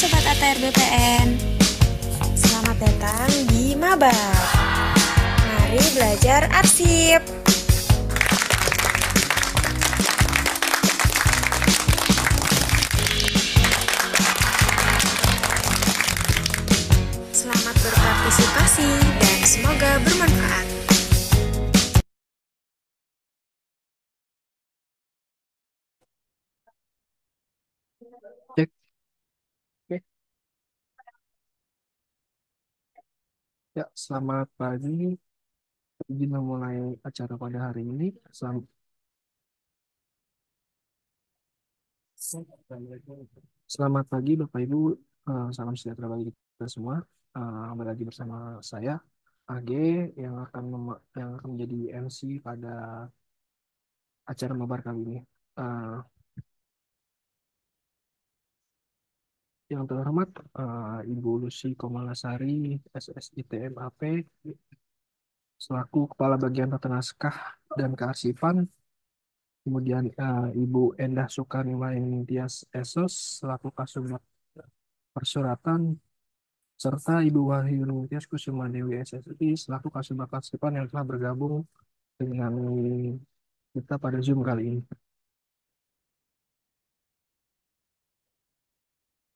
Sobat ATR BPN, selamat datang di Mabar. Mari belajar arsip. Selamat berpartisipasi dan semoga bermanfaat. Cek. Oke. Ya, selamat pagi. Izin memulai acara pada hari ini. Selamat pagi, Bapak Ibu. Salam sejahtera bagi kita semua. Kembali lagi bersama saya, AG, yang akan menjadi MC pada acara mabar kali ini. Eh, yang terhormat, Ibu Lucy Komalasari, SSITM AP, selaku Kepala Bagian Tata Naskah dan Kearsipan. Kemudian Ibu Endah Sukarnimain Tias Esos selaku Kasubag Persuratan, serta Ibu Wahyu Tias Kusuma Dewi SSI selaku Kasubag Persipan yang telah bergabung dengan kita pada Zoom kali ini.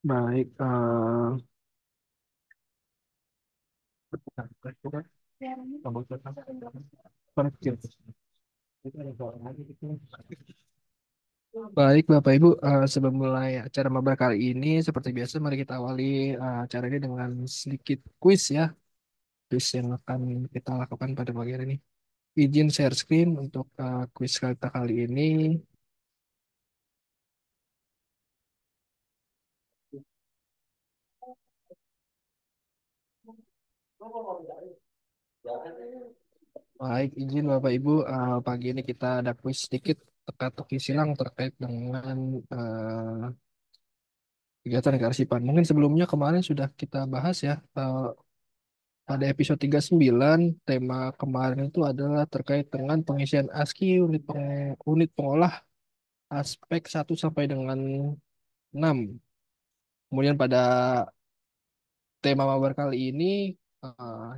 Baik, baik Bapak Ibu, sebelum mulai acara mabar kali ini, seperti biasa mari kita awali acara ini dengan sedikit kuis ya, kuis yang akan kita lakukan pada pagi hari ini. Izin share screen untuk kuis kita kali ini. Baik, izin Bapak Ibu, pagi ini kita ada kuis sedikit teka-teki silang terkait dengan kegiatan kearsipan. Mungkin sebelumnya kemarin sudah kita bahas ya, pada episode 39, tema kemarin itu adalah terkait dengan pengisian ASCII unit pengolah aspek 1 sampai dengan 6. Kemudian pada tema mabar kali ini,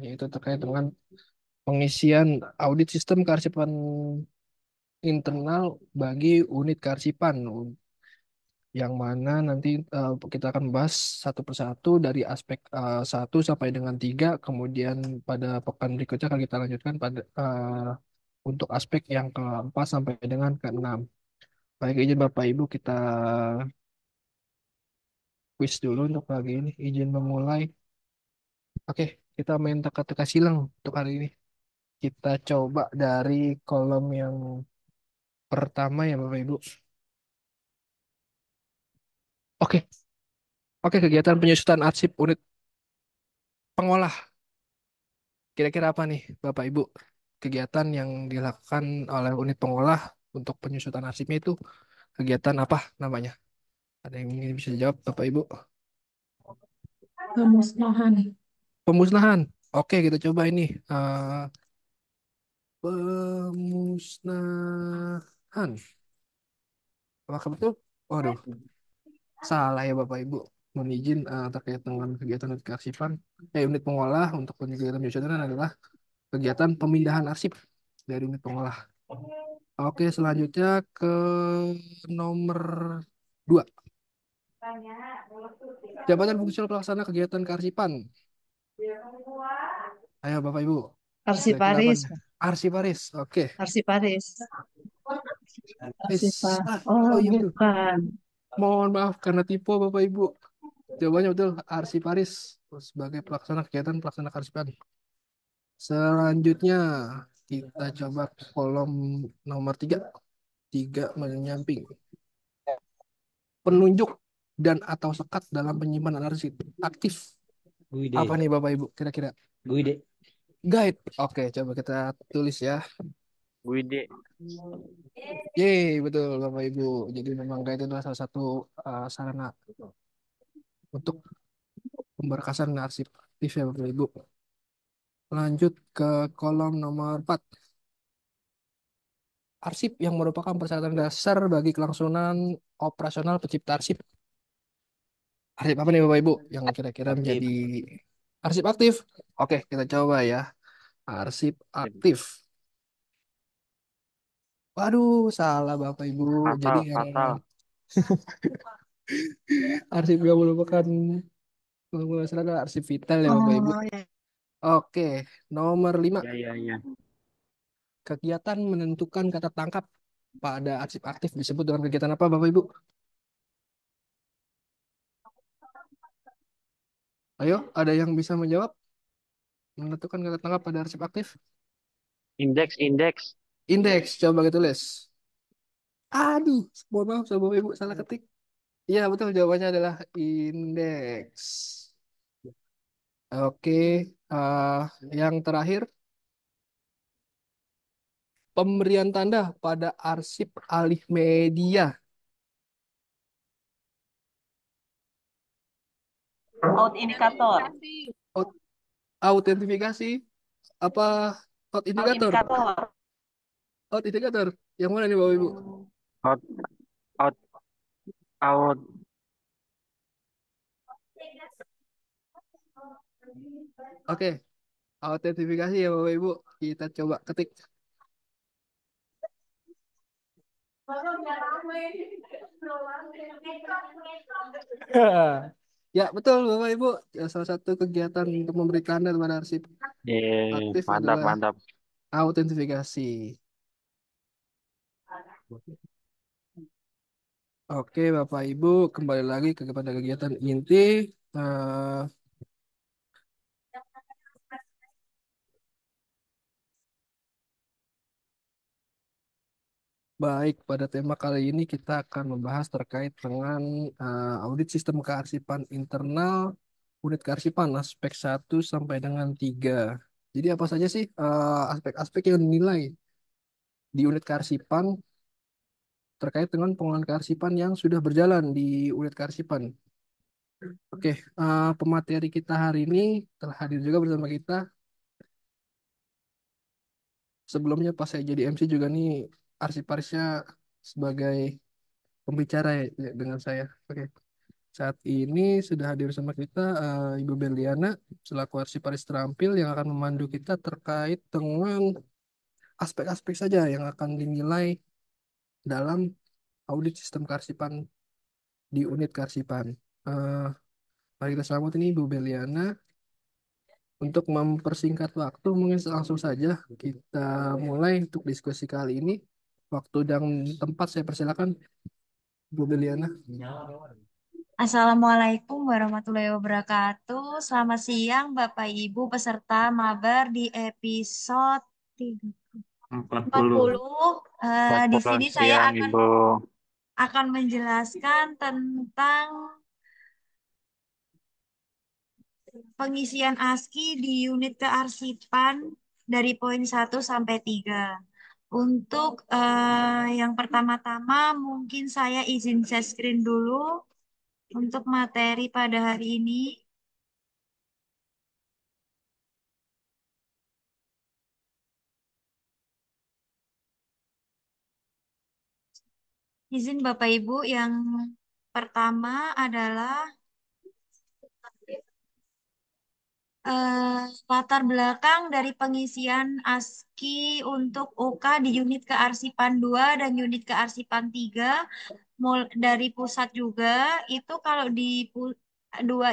yaitu terkait dengan pengisian audit sistem kearsipan internal bagi unit kearsipan, yang mana nanti kita akan bahas satu persatu dari aspek 1 sampai dengan 3. Kemudian pada pekan berikutnya akan kita lanjutkan pada untuk aspek yang ke-4 sampai dengan ke-6. Baik, izin Bapak Ibu kita quiz dulu untuk pagi ini. Izin memulai. Oke, kita main teka-teka silang untuk hari ini. Kita coba dari kolom yang pertama ya Bapak Ibu. Oke, oke, kegiatan penyusutan arsip unit pengolah. Kira-kira apa nih Bapak Ibu? Kegiatan yang dilakukan oleh unit pengolah untuk penyusutan arsipnya itu kegiatan apa namanya? Ada yang ingin bisa jawab Bapak Ibu? Pemusnahan. Pemusnahan. Oke, kita coba ini. Pemusnahan. Apakah betul? Waduh, salah ya Bapak Ibu. Mohon izin terkait dengan kegiatan unit kearsipan. Unit pengolah untuk kegiatan penyusutan adalah kegiatan pemindahan arsip dari unit pengolah. Oke, selanjutnya ke nomor 2. Jabatan fungsional pelaksana kegiatan kearsipan. Ayo Bapak Ibu, kira-kira apa Arsiparis, nih? Arsiparis. Oke. arsiparis, arsipa. Oh Oh, iya betul. bukan. Mohon maaf karena tipe Bapak Ibu. Jawabannya betul, Arsiparis sebagai pelaksana kearsipan. Selanjutnya kita coba kolom nomor 3. 3 menyamping. Penunjuk dan atau sekat dalam penyimpanan arsip aktif. Apa Guide, nih Bapak Ibu kira-kira? guide, Guide. Oke, coba kita tulis ya. guide. Yeay, betul Bapak Ibu. Jadi memang guide itu adalah salah satu sarana untuk pemberkasan arsip aktif ya Bapak Ibu. Lanjut ke kolom nomor 4. Arsip yang merupakan persyaratan dasar bagi kelangsungan operasional pencipta arsip. Arsip apa nih Bapak Ibu yang kira-kira menjadi Aktif. arsip aktif? Oke, kita coba ya. Arsip aktif. Waduh, salah Bapak Ibu. Jadi Fatal, yang fatal. arsip yang merupakan masalah adalah arsip vital ya Bapak Ibu. Oh ya. Oke, nomor 5. Ya, ya, ya. Kegiatan menentukan kata tangkap pada arsip aktif disebut dengan kegiatan apa Bapak Ibu? Ayo, ada yang bisa menjawab? Menentukan kata tangkap pada arsip aktif? Indeks, indeks. Indeks, coba kita tulis. Aduh, mohon maaf, Bapak Ibu salah ketik. Iya, betul jawabannya adalah indeks. Oke, eh, yang terakhir, pemberian tanda pada arsip alih media. Out indikator. Aut- Autentifikasi apa Out autindikator? indikator. Autindikator. Yang mana nih Bapak Ibu? Out, out, out. Oke, autentifikasi ya Bapak Ibu. Kita coba ketik. Ya, betul Bapak Ibu. Ya, salah satu kegiatan untuk memberi tanda pada arsip aktif Mantap, adalah mantap. autentifikasi. Oke, Bapak Ibu, kembali lagi kepada kegiatan inti. Eh, Baik, pada tema kali ini kita akan membahas terkait dengan audit sistem kearsipan internal, unit kearsipan aspek 1 sampai dengan 3. Jadi apa saja sih aspek-aspek yang dinilai di unit kearsipan terkait dengan pengelolaan kearsipan yang sudah berjalan di unit kearsipan. Oke, pemateri kita hari ini telah hadir juga bersama kita. Sebelumnya pas saya jadi MC juga nih arsiparisnya sebagai pembicara ya, dengan saya. Oke. Saat ini sudah hadir bersama kita Ibu Berliana selaku arsiparis terampil yang akan memandu kita terkait dengan aspek-aspek saja yang akan dinilai dalam audit sistem kearsipan di unit kearsipan. Eh, Mari kita sambut ini Ibu Berliana. Untuk mempersingkat waktu, mungkin langsung saja kita mulai untuk diskusi kali ini. Waktu dan tempat saya persilakan, Bu Beliana. Assalamualaikum warahmatullahi wabarakatuh. Selamat siang Bapak Ibu peserta mabar di episode 40. 40. Di 40 sini saya siang, akan Ibu. menjelaskan tentang pengisian ASKI di unit kearsipan dari poin 1 sampai 3. Untuk yang pertama-tama mungkin saya izin share screen dulu untuk materi pada hari ini. Izin Bapak Ibu, yang pertama adalah latar belakang dari pengisian ASKI untuk OK di unit kearsipan 2 dan unit kearsipan 3 dari pusat juga. Itu kalau di 2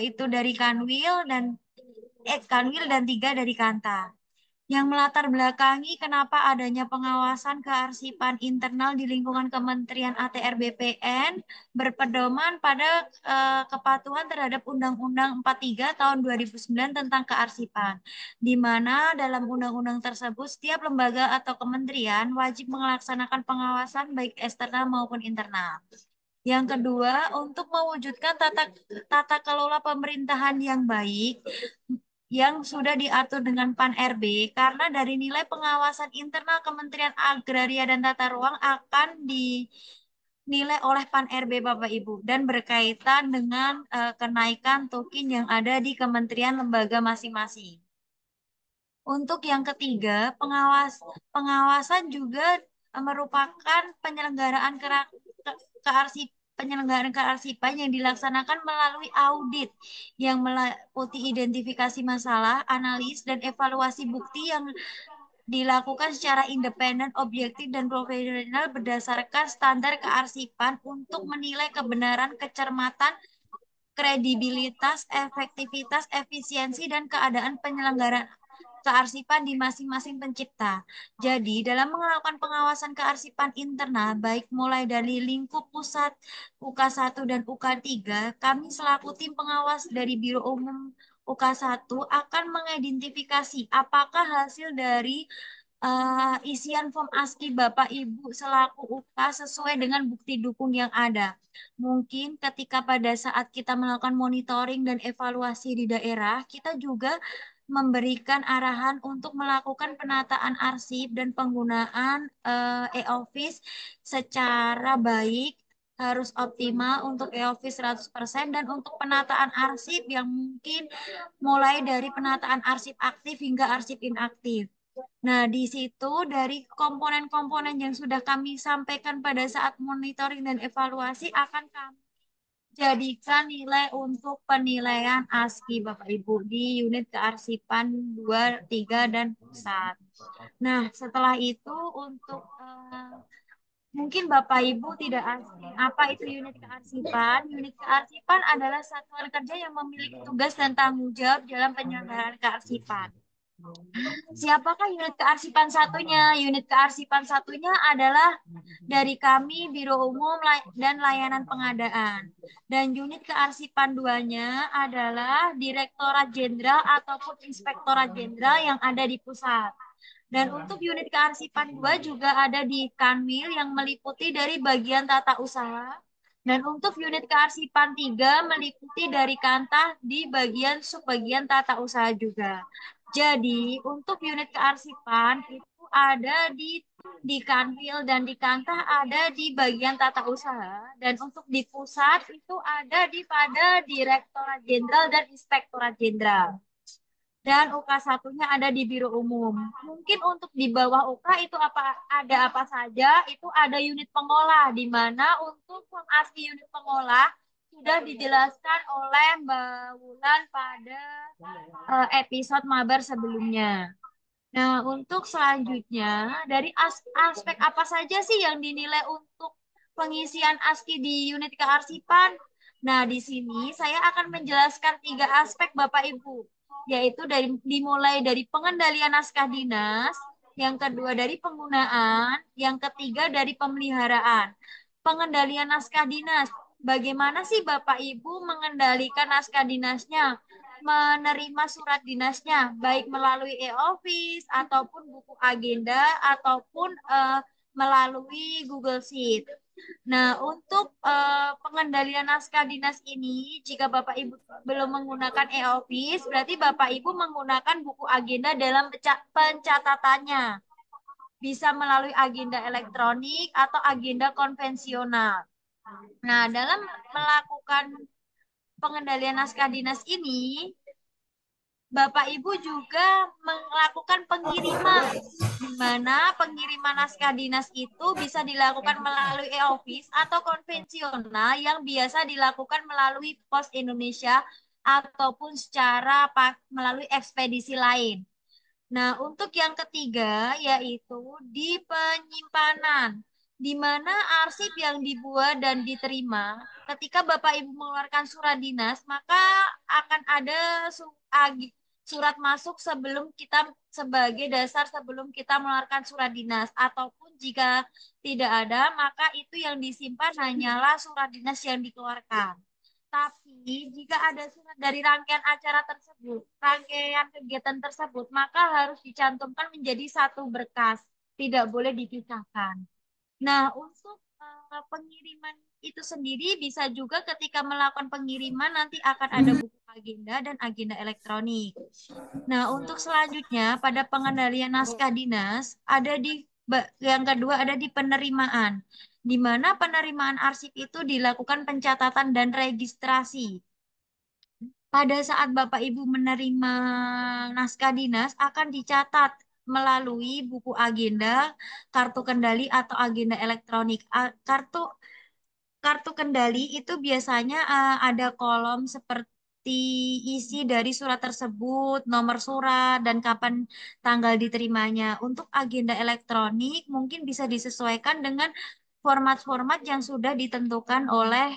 itu dari Kanwil dan Kanwil dan 3 dari Kanta. Yang melatar belakangi kenapa adanya pengawasan kearsipan internal di lingkungan Kementerian ATR BPN berpedoman pada kepatuhan terhadap Undang-Undang 43 tahun 2009 tentang kearsipan, di mana dalam undang-undang tersebut setiap lembaga atau kementerian wajib melaksanakan pengawasan baik eksternal maupun internal. Yang kedua, untuk mewujudkan tata kelola pemerintahan yang baik, yang sudah diatur dengan Pan-RB, karena dari nilai pengawasan internal Kementerian Agraria dan Tata Ruang akan dinilai oleh Pan-RB Bapak Ibu dan berkaitan dengan kenaikan token yang ada di kementerian lembaga masing-masing. Untuk yang ketiga, pengawasan juga merupakan penyelenggaraan kearsipan penyelenggaraan kearsipan yang dilaksanakan melalui audit yang meliputi identifikasi masalah, analis, dan evaluasi bukti yang dilakukan secara independen, objektif, dan profesional berdasarkan standar kearsipan untuk menilai kebenaran, kecermatan, kredibilitas, efektivitas, efisiensi, dan keadaan penyelenggaraan kearsipan di masing-masing pencipta. Jadi, dalam melakukan pengawasan kearsipan internal, baik mulai dari lingkup pusat UK1 dan UK3, kami selaku tim pengawas dari Biro Umum UK1 akan mengidentifikasi apakah hasil dari isian form ASKI Bapak Ibu selaku UK sesuai dengan bukti dukung yang ada. Mungkin ketika pada saat kita melakukan monitoring dan evaluasi di daerah, kita juga memberikan arahan untuk melakukan penataan arsip dan penggunaan e-office secara baik, harus optimal untuk e-office 100% dan untuk penataan arsip yang mungkin mulai dari penataan arsip aktif hingga arsip inaktif. Nah, di situ dari komponen-komponen yang sudah kami sampaikan pada saat monitoring dan evaluasi akan kami jadikan nilai untuk penilaian ASKI Bapak Ibu di unit kearsipan 2, 3, dan pusat. Nah, setelah itu untuk mungkin Bapak Ibu tidak asing apa itu unit kearsipan. Unit kearsipan adalah satuan kerja yang memiliki tugas dan tanggung jawab dalam penyelenggaraan kearsipan. Siapakah unit kearsipan satunya? Unit kearsipan satunya adalah dari kami Biro Umum dan Layanan Pengadaan. Dan unit kearsipan duanya adalah Direktorat Jenderal ataupun Inspektorat Jenderal yang ada di pusat. Dan untuk unit kearsipan 2 juga ada di Kanwil yang meliputi dari bagian tata usaha. Dan untuk unit kearsipan 3 meliputi dari Kantah di bagian subbagian tata usaha juga. Jadi untuk unit kearsipan itu ada di Kanwil dan di Kantah ada di bagian tata usaha. Dan untuk di pusat itu ada di pada Direktorat Jenderal dan Inspektorat Jenderal. Dan UK satunya ada di Biro Umum. Mungkin untuk di bawah UK itu ada apa saja? Itu ada unit pengolah, di mana untuk form ASKI unit pengolah sudah dijelaskan oleh Mbak Wulan pada episode mabar sebelumnya. Nah, untuk selanjutnya, dari aspek apa saja sih yang dinilai untuk pengisian ASKI di unit kearsipan? Nah, di sini saya akan menjelaskan 3 aspek Bapak Ibu, yaitu dimulai dari pengendalian naskah dinas, yang kedua dari penggunaan, yang ketiga dari pemeliharaan. Pengendalian naskah dinas, bagaimana sih Bapak Ibu mengendalikan naskah dinasnya? Menerima surat dinasnya, baik melalui e-office ataupun buku agenda ataupun melalui Google Sheet. Nah, untuk pengendalian naskah dinas ini, jika Bapak Ibu belum menggunakan e-office, berarti Bapak Ibu menggunakan buku agenda dalam pencatatannya. Bisa melalui agenda elektronik atau agenda konvensional. Nah, dalam melakukan pengendalian naskah dinas ini, Bapak Ibu juga melakukan pengiriman, di mana pengiriman naskah dinas itu bisa dilakukan melalui e-office atau konvensional yang biasa dilakukan melalui Pos Indonesia ataupun secara melalui ekspedisi lain. Nah, untuk yang ketiga yaitu di penyimpanan, di mana arsip yang dibuat dan diterima ketika Bapak Ibu mengeluarkan surat dinas, maka akan ada surat masuk sebelum kita sebagai dasar sebelum kita mengeluarkan surat dinas, ataupun jika tidak ada, maka itu yang disimpan hanyalah surat dinas yang dikeluarkan. Tapi jika ada surat dari rangkaian acara tersebut, rangkaian kegiatan tersebut, maka harus dicantumkan menjadi satu berkas, tidak boleh dipisahkan. Nah, untuk pengiriman itu sendiri bisa juga ketika melakukan pengiriman nanti akan ada buku agenda dan agenda elektronik. Nah, untuk selanjutnya pada pengendalian naskah dinas ada yang kedua ada di penerimaan, di mana penerimaan arsip itu dilakukan pencatatan dan registrasi. Pada saat Bapak Ibu menerima naskah dinas akan dicatat melalui buku agenda, kartu kendali atau agenda elektronik. Kartu kartu kendali itu biasanya ada kolom seperti isi dari surat tersebut, nomor surat, dan kapan tanggal diterimanya. Untuk agenda elektronik mungkin bisa disesuaikan dengan format-format yang sudah ditentukan oleh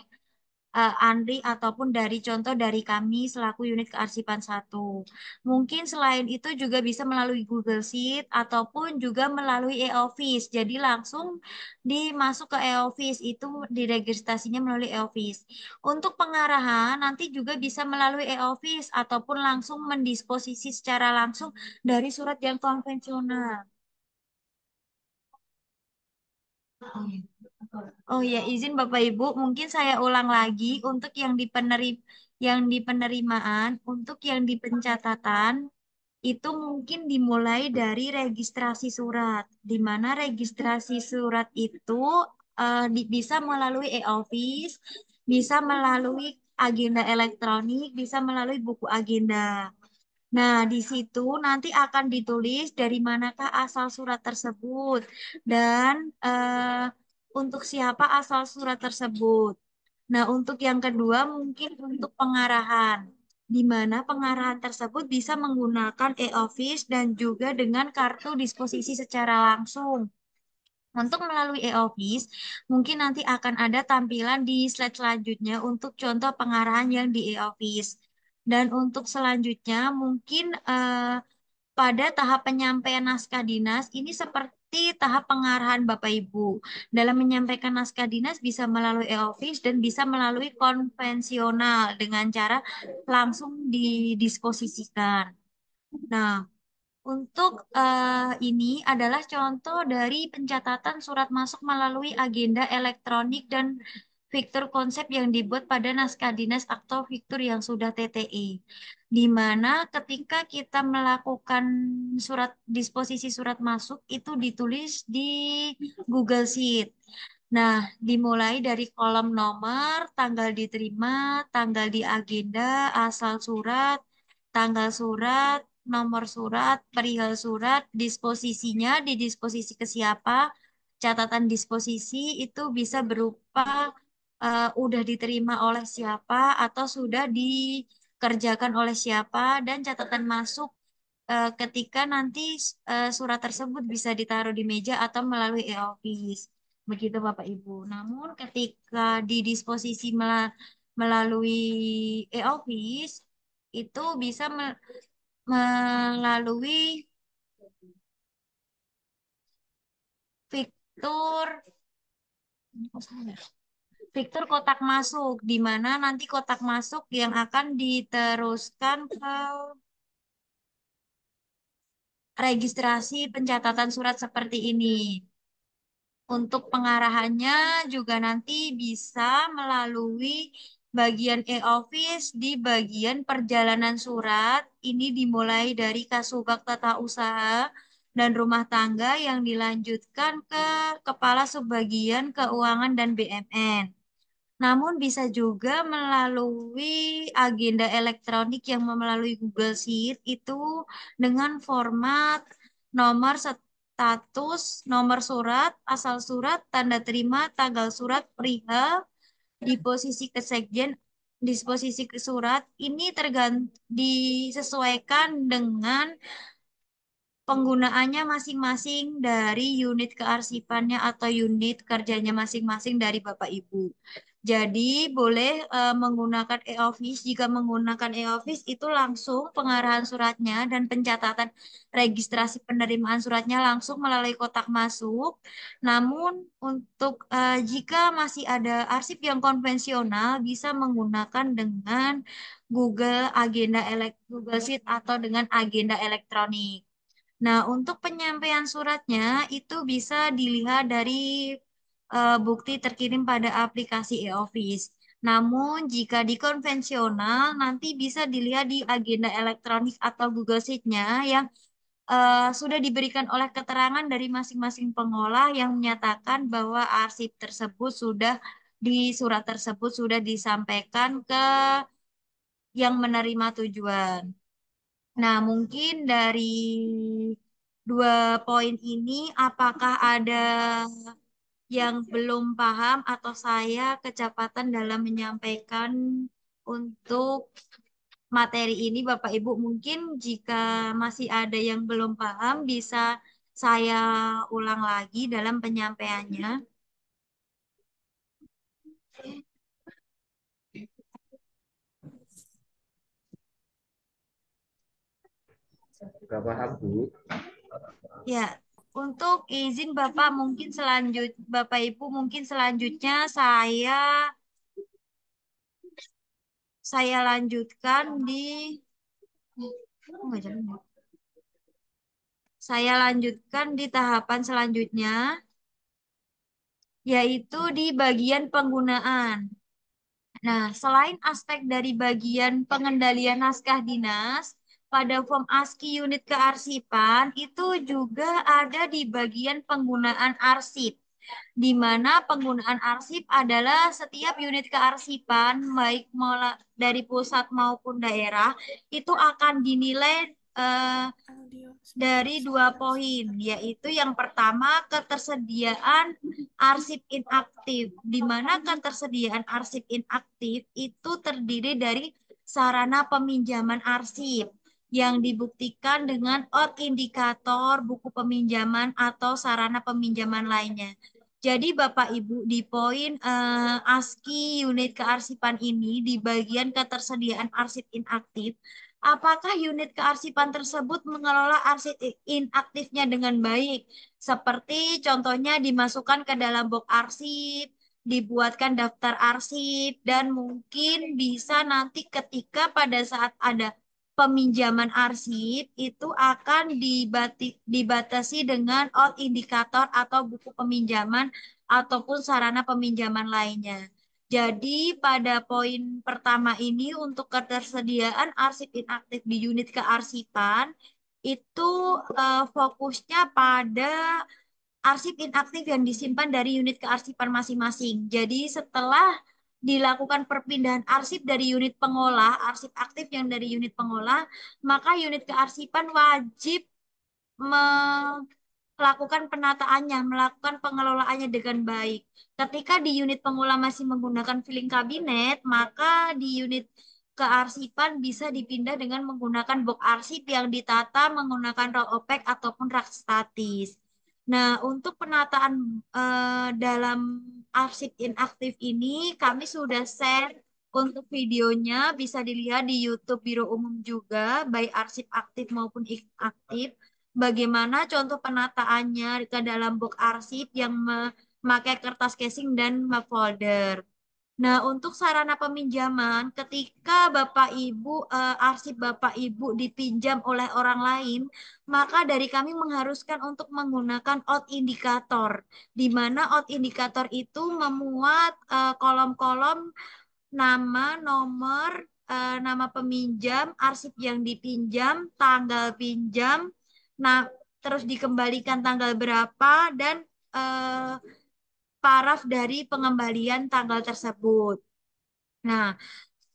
Andri ataupun dari contoh dari kami selaku unit kearsipan satu. Mungkin selain itu juga bisa melalui Google Sheet ataupun juga melalui e-office. Jadi langsung dimasuk ke e-office itu diregistrasinya melalui e-office. Untuk pengarahan nanti juga bisa melalui e-office ataupun langsung mendisposisi secara langsung dari surat yang konvensional. Oh ya, izin Bapak Ibu, mungkin saya ulang lagi untuk yang di penerimaan, untuk yang di pencatatan itu mungkin dimulai dari registrasi surat, di mana registrasi surat itu bisa melalui e-office, bisa melalui agenda elektronik, bisa melalui buku agenda. Nah, di situ nanti akan ditulis dari manakah asal surat tersebut dan untuk siapa asal surat tersebut. Nah, untuk yang kedua mungkin untuk pengarahan, di mana pengarahan tersebut bisa menggunakan e-office dan juga dengan kartu disposisi secara langsung. Untuk melalui e-office, mungkin nanti akan ada tampilan di slide selanjutnya untuk contoh pengarahan yang di e-office. Dan untuk selanjutnya, mungkin pada tahap penyampaian naskah dinas, ini seperti tahap pengarahan Bapak Ibu. Dalam menyampaikan naskah dinas bisa melalui e-office dan bisa melalui konvensional dengan cara langsung didisposisikan. Nah, untuk ini adalah contoh dari pencatatan surat masuk melalui agenda elektronik dan fitur konsep yang dibuat pada naskah dinas atau fitur yang sudah TTE. Di mana ketika kita melakukan surat disposisi surat masuk itu ditulis di Google Sheet. Nah, dimulai dari kolom nomor, tanggal diterima, tanggal di agenda, asal surat, tanggal surat, nomor surat, perihal surat, disposisinya, didisposisi ke siapa, catatan disposisi itu bisa berupa udah diterima oleh siapa atau sudah dikerjakan oleh siapa dan catatan masuk ketika nanti surat tersebut bisa ditaruh di meja atau melalui e-office. Begitu Bapak Ibu. Namun ketika didisposisi melalui e-office itu bisa melalui fitur fitur kotak masuk, di mana nanti kotak masuk yang akan diteruskan ke registrasi pencatatan surat seperti ini. Untuk pengarahannya juga nanti bisa melalui bagian e-office di bagian perjalanan surat. Ini dimulai dari Kasubag Tata Usaha dan Rumah Tangga yang dilanjutkan ke Kepala Subbagian Keuangan dan BMN. Namun bisa juga melalui agenda elektronik yang melalui Google Sheet itu dengan format nomor status, nomor surat, asal surat, tanda terima, tanggal surat, perihal, disposisi ke sekjen, disposisi ke surat. Ini disesuaikan dengan penggunaannya masing-masing dari unit kearsipannya atau unit kerjanya masing-masing dari Bapak Ibu. Jadi boleh menggunakan e-office. Jika menggunakan e-office itu langsung pengarahan suratnya dan pencatatan registrasi penerimaan suratnya langsung melalui kotak masuk. Namun untuk jika masih ada arsip yang konvensional bisa menggunakan dengan Google Sheet atau dengan agenda elektronik. Nah, untuk penyampaian suratnya itu bisa dilihat dari bukti terkirim pada aplikasi e-office. Namun, jika di konvensional, nanti bisa dilihat di agenda elektronik atau Google Sheet-nya yang sudah diberikan oleh keterangan dari masing-masing pengolah yang menyatakan bahwa arsip tersebut di surat tersebut sudah disampaikan ke yang menerima tujuan. Nah, mungkin dari dua poin ini, apakah ada yang belum paham atau saya kecepatan dalam menyampaikan untuk materi ini, Bapak Ibu. Mungkin jika masih ada yang belum paham, bisa saya ulang lagi dalam penyampaiannya. Gak paham, Bu. Ya, untuk izin Bapak mungkin Bapak Ibu mungkin selanjutnya saya lanjutkan di oh, nggak jalan ya. Saya lanjutkan di tahapan selanjutnya, yaitu di bagian penggunaan. Nah, selain aspek dari bagian pengendalian naskah dinas, pada form ASCII unit kearsipan itu juga ada di bagian penggunaan arsip, di mana penggunaan arsip adalah setiap unit kearsipan, baik dari pusat maupun daerah, itu akan dinilai eh, dari 2 poin, yaitu yang pertama ketersediaan arsip inaktif, di mana ketersediaan arsip inaktif itu terdiri dari sarana peminjaman arsip yang dibuktikan dengan out indikator buku peminjaman atau sarana peminjaman lainnya. Jadi Bapak Ibu di poin ASCII unit kearsipan ini di bagian ketersediaan arsip inaktif, apakah unit kearsipan tersebut mengelola arsip inaktifnya dengan baik? Seperti contohnya dimasukkan ke dalam box arsip, dibuatkan daftar arsip, dan mungkin bisa nanti ketika pada saat ada peminjaman arsip itu akan dibatasi dengan out indikator atau buku peminjaman ataupun sarana peminjaman lainnya. Jadi pada poin pertama ini untuk ketersediaan arsip inaktif di unit kearsipan itu fokusnya pada arsip inaktif yang disimpan dari unit kearsipan masing-masing. Jadi setelah dilakukan perpindahan arsip dari unit pengolah, arsip aktif yang dari unit pengolah, maka unit kearsipan wajib melakukan penataannya, melakukan pengelolaannya dengan baik. Ketika di unit pengolah masih menggunakan filing kabinet, maka di unit kearsipan bisa dipindah dengan menggunakan box arsip yang ditata menggunakan roll opaque ataupun rak statis. Nah, untuk penataan dalam arsip inaktif ini kami sudah share untuk videonya, bisa dilihat di YouTube Biro Umum juga, baik arsip aktif maupun inaktif. Bagaimana contoh penataannya ke dalam box arsip yang memakai kertas casing dan map folder. Nah, untuk sarana peminjaman, ketika Bapak Ibu, arsip Bapak Ibu dipinjam oleh orang lain, maka dari kami mengharuskan untuk menggunakan out indikator, di mana out indikator itu memuat kolom-kolom nama, nomor, nama peminjam, arsip yang dipinjam, tanggal pinjam, nah terus dikembalikan tanggal berapa, dan eh, paraf dari pengembalian tanggal tersebut. Nah,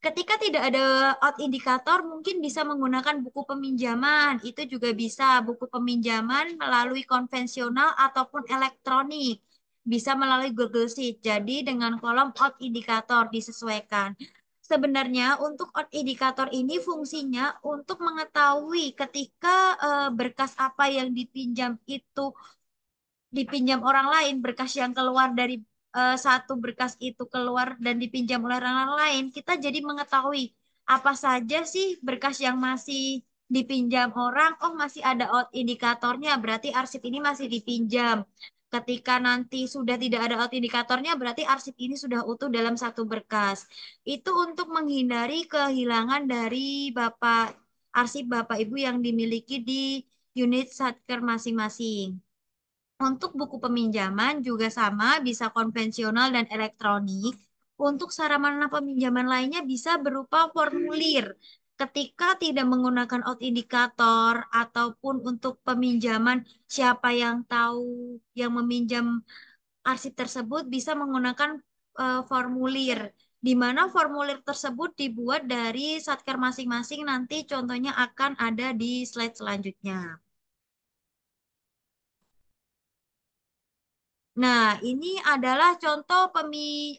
ketika tidak ada out indikator, mungkin bisa menggunakan buku peminjaman. Itu juga bisa buku peminjaman melalui konvensional ataupun elektronik. Bisa melalui Google Sheet. Jadi dengan kolom out indikator disesuaikan. Sebenarnya untuk out indikator ini fungsinya untuk mengetahui ketika berkas apa yang dipinjam itu dipinjam orang lain, berkas yang keluar dari satu berkas itu keluar dan dipinjam oleh orang lain, kita jadi mengetahui apa saja sih berkas yang masih dipinjam orang, oh masih ada out indikatornya, berarti arsip ini masih dipinjam. Ketika nanti sudah tidak ada out indikatornya, berarti arsip ini sudah utuh dalam satu berkas. Itu untuk menghindari kehilangan dari arsip Bapak Ibu yang dimiliki di unit satker masing-masing. Untuk buku peminjaman juga sama, bisa konvensional dan elektronik. Untuk sarana peminjaman lainnya bisa berupa formulir. Ketika tidak menggunakan out indikator ataupun untuk peminjaman, siapa yang tahu yang meminjam arsip tersebut bisa menggunakan formulir. Di mana formulir tersebut dibuat dari satker masing-masing, nanti contohnya akan ada di slide selanjutnya. Nah, ini adalah contoh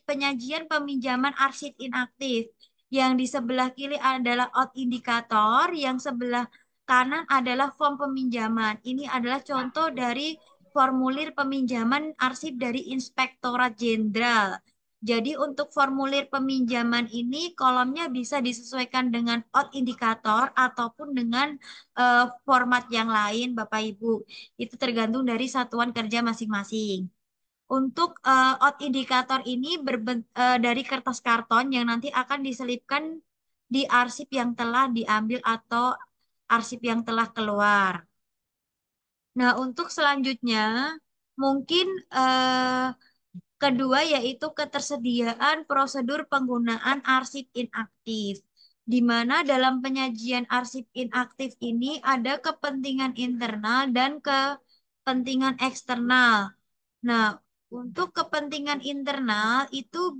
penyajian peminjaman arsip inaktif. Yang di sebelah kiri adalah out indikator, yang sebelah kanan adalah form peminjaman. Ini adalah contoh dari formulir peminjaman arsip dari Inspektorat Jenderal. Jadi untuk formulir peminjaman ini kolomnya bisa disesuaikan dengan out indikator ataupun dengan format yang lain, Bapak Ibu. Itu tergantung dari satuan kerja masing-masing. Untuk out indikator ini dari kertas karton yang nanti akan diselipkan di arsip yang telah diambil atau arsip yang telah keluar. Nah, untuk selanjutnya mungkin kedua yaitu ketersediaan prosedur penggunaan arsip inaktif. Di mana dalam penyajian arsip inaktif ini ada kepentingan internal dan kepentingan eksternal. Nah, untuk kepentingan internal itu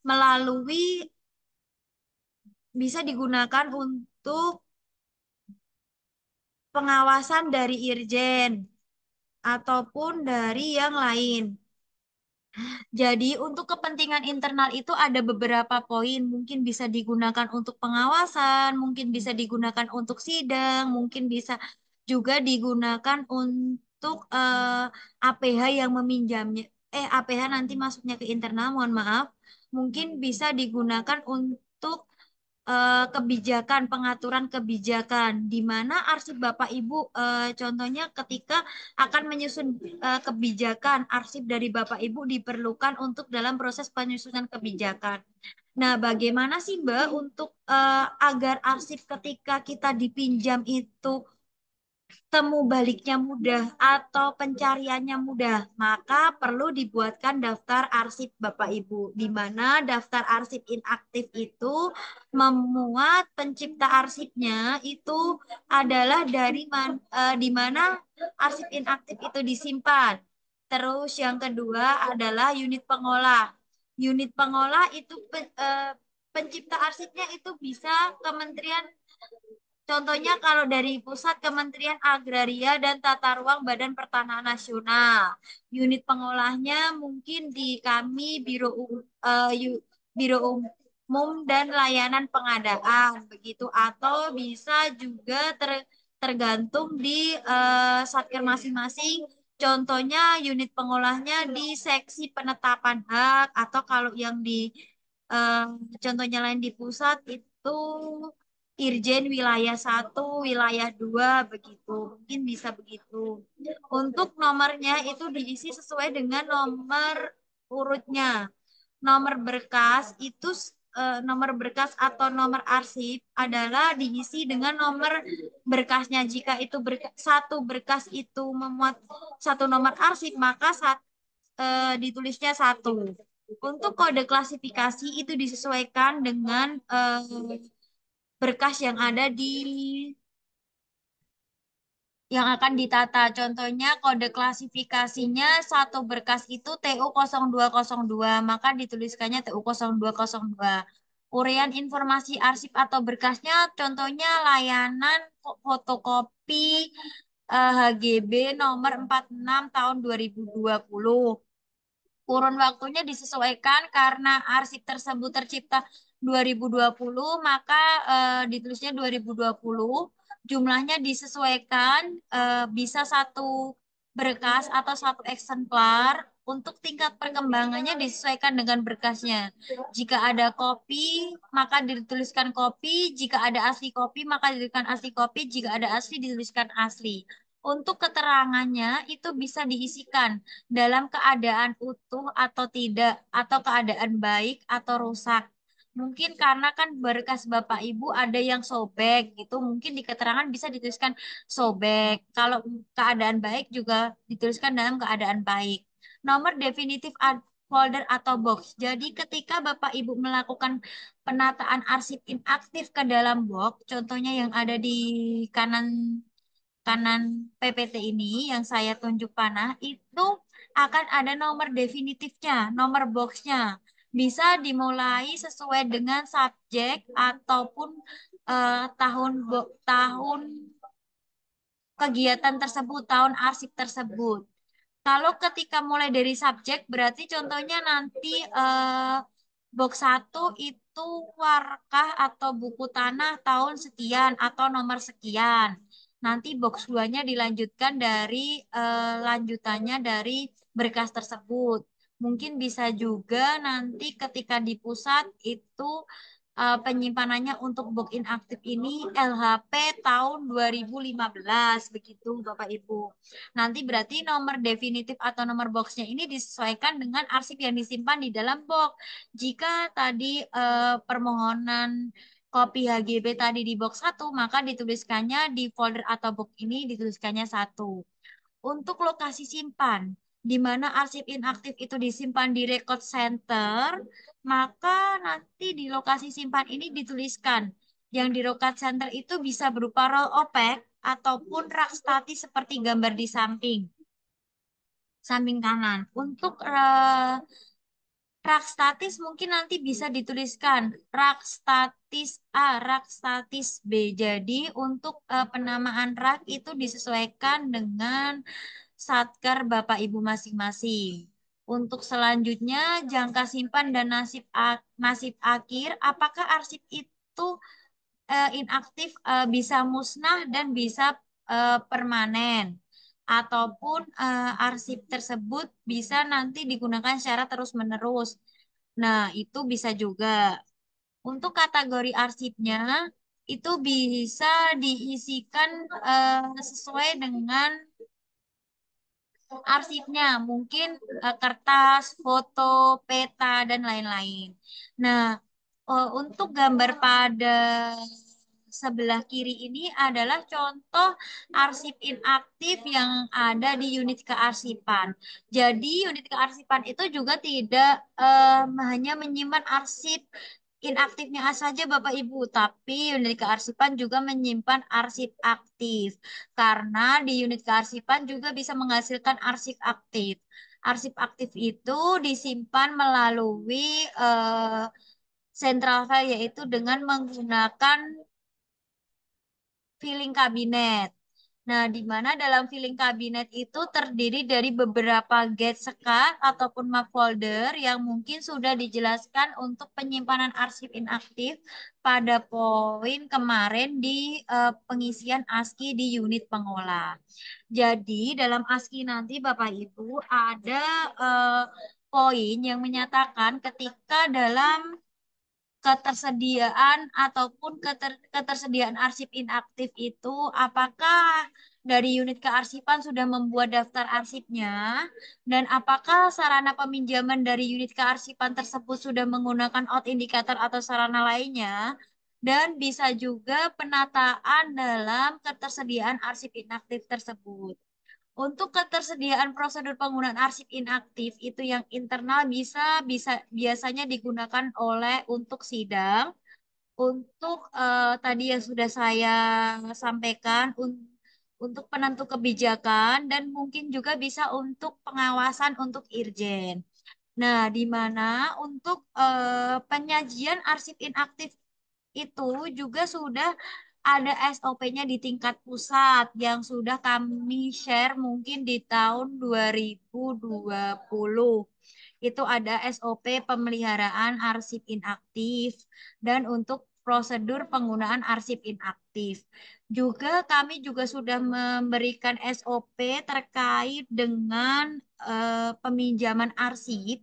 melalui bisa digunakan untuk pengawasan dari Irjen ataupun dari yang lain. Jadi untuk kepentingan internal itu ada beberapa poin, mungkin bisa digunakan untuk pengawasan, mungkin bisa digunakan untuk sidang, mungkin bisa juga digunakan untuk APH yang meminjamnya. APH nanti masuknya ke internal, mohon maaf. Mungkin bisa digunakan untuk kebijakan, pengaturan kebijakan, di mana arsip Bapak Ibu, contohnya ketika akan menyusun kebijakan, arsip dari Bapak Ibu diperlukan untuk dalam proses penyusunan kebijakan. Nah, bagaimana sih Mbak untuk agar arsip ketika kita dipinjam itu temu baliknya mudah atau pencariannya mudah, maka perlu dibuatkan daftar arsip Bapak Ibu, di mana daftar arsip inaktif itu memuat pencipta arsipnya itu adalah di mana arsip inaktif itu disimpan. Terus yang kedua adalah unit pengolah. Unit pengolah itu pencipta arsipnya itu bisa Kementerian. Contohnya kalau dari pusat Kementerian Agraria dan Tata Ruang Badan Pertanahan Nasional. Unit pengolahnya mungkin di kami Biro Umum dan Layanan Pengadaan begitu, atau bisa juga tergantung di satker masing-masing. Contohnya unit pengolahnya di seksi penetapan hak, atau kalau yang di eh, contohnya lain di pusat itu Irjen wilayah 1, wilayah 2 begitu. Mungkin bisa begitu. Untuk nomornya itu diisi sesuai dengan nomor urutnya. Nomor berkas itu nomor berkas atau nomor arsip adalah diisi dengan nomor berkasnya. Jika itu satu berkas itu memuat satu nomor arsip, maka ditulisnya satu. Untuk kode klasifikasi itu disesuaikan dengan berkas yang ada yang akan ditata. Contohnya kode klasifikasinya satu berkas itu TU0202, maka dituliskannya TU0202. Uraian informasi arsip atau berkasnya contohnya layanan fotokopi HGB nomor 46 tahun 2020. Kurun waktunya disesuaikan karena arsip tersebut tercipta 2020, maka ditulisnya 2020. Jumlahnya disesuaikan, bisa satu berkas atau satu eksemplar. Untuk tingkat perkembangannya disesuaikan dengan berkasnya. Jika ada kopi, maka dituliskan kopi. Jika ada asli kopi, maka dituliskan asli kopi. Jika ada asli, dituliskan asli. Untuk keterangannya itu bisa diisikan dalam keadaan utuh atau tidak, atau keadaan baik atau rusak. Mungkin karena kan berkas Bapak Ibu ada yang sobek gitu, mungkin di keterangan bisa dituliskan sobek. Kalau keadaan baik juga dituliskan dalam keadaan baik. Nomor definitif folder atau box. Jadi ketika Bapak Ibu melakukan penataan arsip inaktif ke dalam box, contohnya yang ada di kanan kanan PPT ini yang saya tunjuk panah itu akan ada nomor definitifnya, nomor boxnya. Bisa dimulai sesuai dengan subjek ataupun tahun kegiatan tersebut, tahun arsip tersebut. Kalau ketika mulai dari subjek, berarti contohnya nanti box satu itu warkah atau buku tanah tahun sekian atau nomor sekian. Nanti box 2-nya dilanjutkan dari lanjutannya dari berkas tersebut. Mungkin bisa juga nanti ketika di pusat itu penyimpanannya untuk box inaktif ini LHP tahun 2015 begitu Bapak Ibu. Nanti berarti nomor definitif atau nomor boxnya ini disesuaikan dengan arsip yang disimpan di dalam box. Jika tadi permohonan kopi HGB tadi di box satu, maka dituliskannya di folder atau box ini dituliskannya satu. Untuk lokasi simpan, di mana arsip inaktif itu disimpan di record center, maka nanti di lokasi simpan ini dituliskan. Yang di record center itu bisa berupa roll opaque ataupun rak statis seperti gambar di samping kanan. Untuk rak statis mungkin nanti bisa dituliskan rak statis A, rak statis B. Jadi untuk penamaan rak itu disesuaikan dengan satker Bapak Ibu masing-masing. Untuk selanjutnya jangka simpan dan nasib akhir, apakah arsip itu inaktif bisa musnah dan bisa permanen ataupun arsip tersebut bisa nanti digunakan secara terus-menerus. Nah, itu bisa juga. Untuk kategori arsipnya itu bisa diisikan sesuai dengan arsipnya, mungkin kertas, foto, peta, dan lain-lain. Nah, untuk gambar pada sebelah kiri ini adalah contoh arsip inaktif yang ada di unit kearsipan. Jadi, unit kearsipan itu juga tidak hanya menyimpan arsip inaktifnya saja Bapak Ibu, tapi unit kearsipan juga menyimpan arsip aktif. Karena di unit kearsipan juga bisa menghasilkan arsip aktif. Arsip aktif itu disimpan melalui central file yaitu dengan menggunakan filing kabinet. Nah, di mana dalam filing kabinet itu terdiri dari beberapa get sekat ataupun map folder yang mungkin sudah dijelaskan untuk penyimpanan arsip inaktif pada poin kemarin di pengisian ASCII di unit pengolah. Jadi, dalam ASCII nanti Bapak Ibu ada poin yang menyatakan ketika dalam ketersediaan ataupun ketersediaan arsip inaktif itu apakah dari unit kearsipan sudah membuat daftar arsipnya dan apakah sarana peminjaman dari unit kearsipan tersebut sudah menggunakan out indikator atau sarana lainnya dan bisa juga penataan dalam ketersediaan arsip inaktif tersebut. Untuk ketersediaan prosedur penggunaan arsip inaktif itu yang internal bisa bisa biasanya digunakan oleh untuk sidang, untuk tadi yang sudah saya sampaikan untuk penentu kebijakan dan mungkin juga bisa untuk pengawasan untuk Irjen. Nah, di mana untuk penyajian arsip inaktif itu juga sudah ada SOP-nya di tingkat pusat yang sudah kami share mungkin di tahun 2020. Itu ada SOP pemeliharaan arsip inaktif dan untuk prosedur penggunaan arsip inaktif. Juga kami juga sudah memberikan SOP terkait dengan peminjaman arsip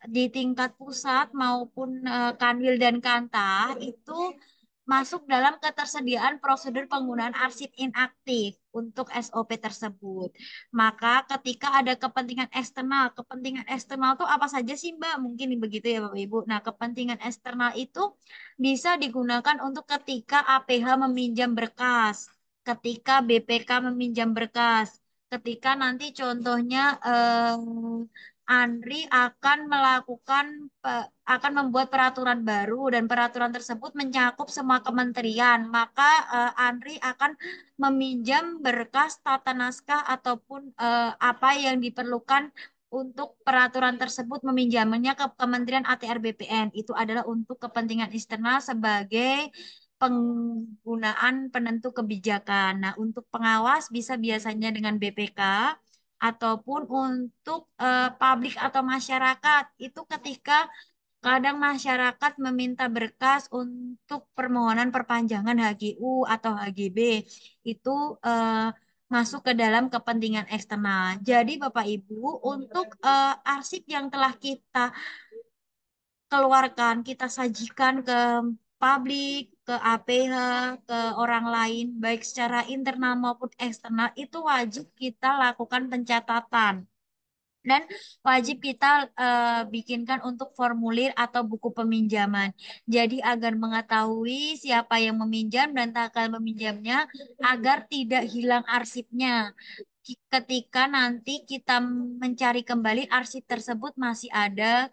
di tingkat pusat maupun Kanwil dan Kantah itu masuk dalam ketersediaan prosedur penggunaan arsip inaktif untuk SOP tersebut. Maka ketika ada kepentingan eksternal itu apa saja sih Mbak? Mungkin begitu ya Bapak Ibu. Nah, kepentingan eksternal itu bisa digunakan untuk ketika APH meminjam berkas, ketika BPK meminjam berkas, ketika nanti contohnya Andri akan akan membuat peraturan baru dan peraturan tersebut mencakup semua kementerian. Maka Andri akan meminjam berkas tata naskah ataupun apa yang diperlukan untuk peraturan tersebut meminjamnya ke Kementerian ATR BPN. Itu adalah untuk kepentingan eksternal sebagai penggunaan penentu kebijakan. Nah, untuk pengawas bisa biasanya dengan BPK ataupun untuk publik atau masyarakat. Itu ketika kadang masyarakat meminta berkas untuk permohonan perpanjangan HGU atau HGB. Itu masuk ke dalam kepentingan eksternal. Jadi Bapak Ibu, untuk arsip yang telah kita keluarkan, kita sajikan ke publik, ke APH, ke orang lain, baik secara internal maupun eksternal, itu wajib kita lakukan pencatatan. Dan wajib kita bikinkan untuk formulir atau buku peminjaman. Jadi agar mengetahui siapa yang meminjam dan tanggal meminjamnya, agar tidak hilang arsipnya. Ketika nanti kita mencari kembali arsip tersebut masih ada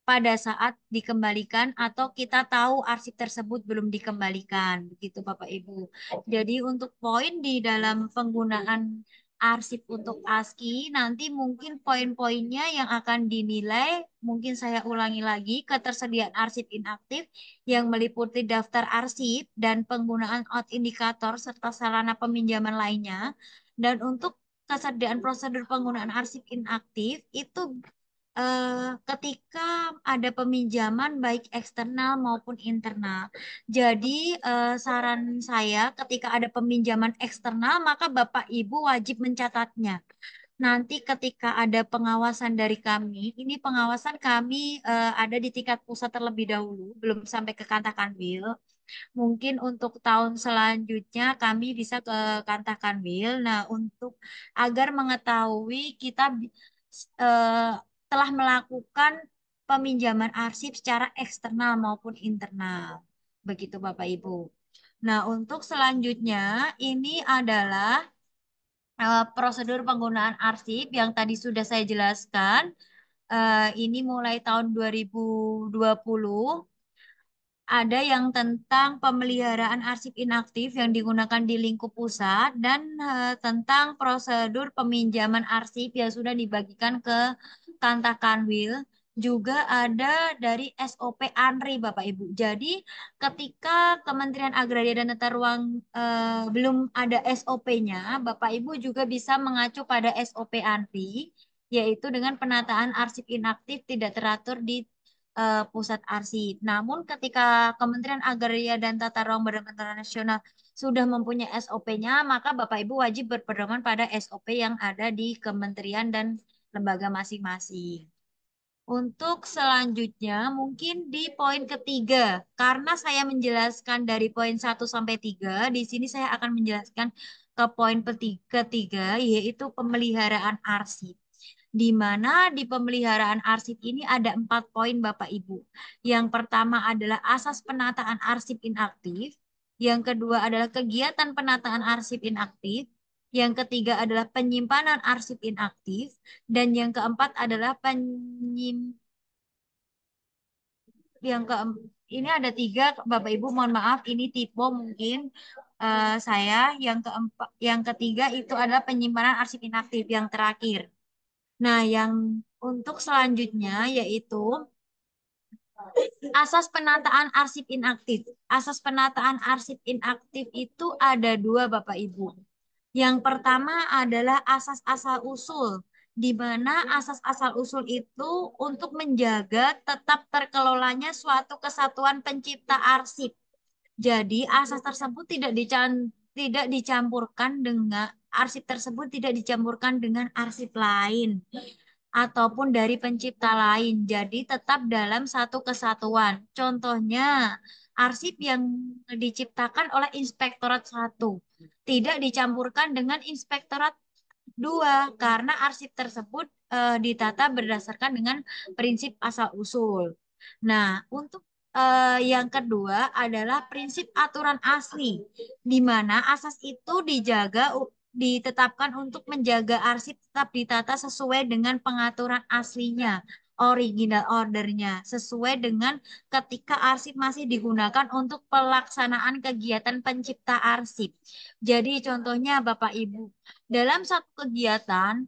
pada saat dikembalikan atau kita tahu arsip tersebut belum dikembalikan. Begitu Bapak Ibu. Jadi untuk poin di dalam penggunaan arsip untuk ASKI nanti mungkin poin-poinnya yang akan dinilai, mungkin saya ulangi lagi, ketersediaan arsip inaktif yang meliputi daftar arsip dan penggunaan out indikator serta sarana peminjaman lainnya. Dan untuk kesediaan prosedur penggunaan arsip inaktif itu ketika ada peminjaman baik eksternal maupun internal. Jadi saran saya ketika ada peminjaman eksternal maka Bapak Ibu wajib mencatatnya. Nanti ketika ada pengawasan dari kami, ini pengawasan kami ada di tingkat pusat terlebih dahulu, belum sampai ke Kantakanwil. Mungkin untuk tahun selanjutnya kami bisa ke Kantakanwil. Nah, untuk agar mengetahui kita eh, telah melakukan peminjaman arsip secara eksternal maupun internal. Begitu Bapak Ibu. Nah, untuk selanjutnya ini adalah prosedur penggunaan arsip yang tadi sudah saya jelaskan. Ini mulai tahun 2020 ada yang tentang pemeliharaan arsip inaktif yang digunakan di lingkup pusat dan tentang prosedur peminjaman arsip yang sudah dibagikan ke Kantakanwil. Juga ada dari SOP ANRI Bapak Ibu. Jadi ketika Kementerian Agraria dan Tata Ruang belum ada SOP-nya, Bapak Ibu juga bisa mengacu pada SOP ANRI, yaitu dengan penataan arsip inaktif tidak teratur di pusat arsip. Namun ketika Kementerian Agraria dan Tata Ruang Badan Pertanahan Nasional sudah mempunyai SOP-nya, maka Bapak Ibu wajib berpedoman pada SOP yang ada di kementerian dan lembaga masing-masing. Untuk selanjutnya mungkin di poin ketiga, karena saya menjelaskan dari poin 1 sampai 3, di sini saya akan menjelaskan ke poin ketiga, yaitu pemeliharaan arsip. Di mana di pemeliharaan arsip ini ada 4 poin Bapak Ibu. Yang pertama adalah asas penataan arsip inaktif. Yang kedua adalah kegiatan penataan arsip inaktif. Yang ketiga adalah penyimpanan arsip inaktif. Dan yang keempat adalah yang ke ini ada 3 Bapak Ibu, mohon maaf ini tipe mungkin saya. Yang ketiga itu adalah penyimpanan arsip inaktif yang terakhir. Nah, yang untuk selanjutnya yaitu asas penataan arsip inaktif. Asas penataan arsip inaktif itu ada 2 Bapak Ibu. Yang pertama adalah asas asal usul, di mana asas asal usul itu untuk menjaga tetap terkelolanya suatu kesatuan pencipta arsip. Jadi asas tersebut tidak dicampurkan dengan arsip tersebut tidak dicampurkan dengan arsip lain ataupun dari pencipta lain. Jadi tetap dalam satu kesatuan. Contohnya arsip yang diciptakan oleh Inspektorat 1 tidak dicampurkan dengan Inspektorat 2 karena arsip tersebut ditata berdasarkan dengan prinsip asal usul. Nah, untuk yang kedua adalah prinsip aturan asli, di mana asas itu ditetapkan untuk menjaga arsip tetap ditata sesuai dengan pengaturan aslinya, original ordernya, sesuai dengan ketika arsip masih digunakan untuk pelaksanaan kegiatan pencipta arsip. Jadi contohnya Bapak Ibu, dalam satu kegiatan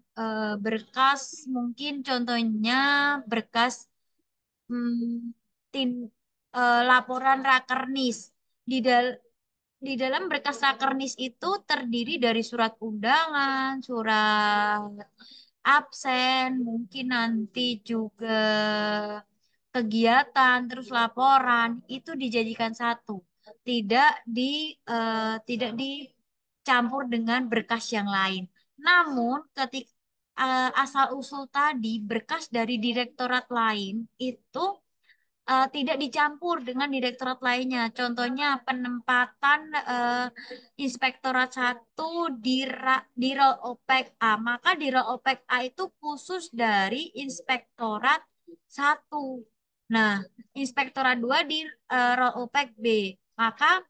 berkas mungkin contohnya berkas hmm, tin, laporan Rakernis di di dalam berkas rakernis itu terdiri dari surat undangan, surat absen, mungkin nanti juga kegiatan, terus laporan itu dijadikan satu, tidak tidak dicampur dengan berkas yang lain. Namun ketika asal usul tadi berkas dari direktorat lain itu tidak dicampur dengan direktorat lainnya. Contohnya penempatan Inspektorat satu di Rel OPEK A. Maka di Rel OPEK A itu khusus dari Inspektorat satu. Nah, Inspektorat 2 di Rel OPEK B. Maka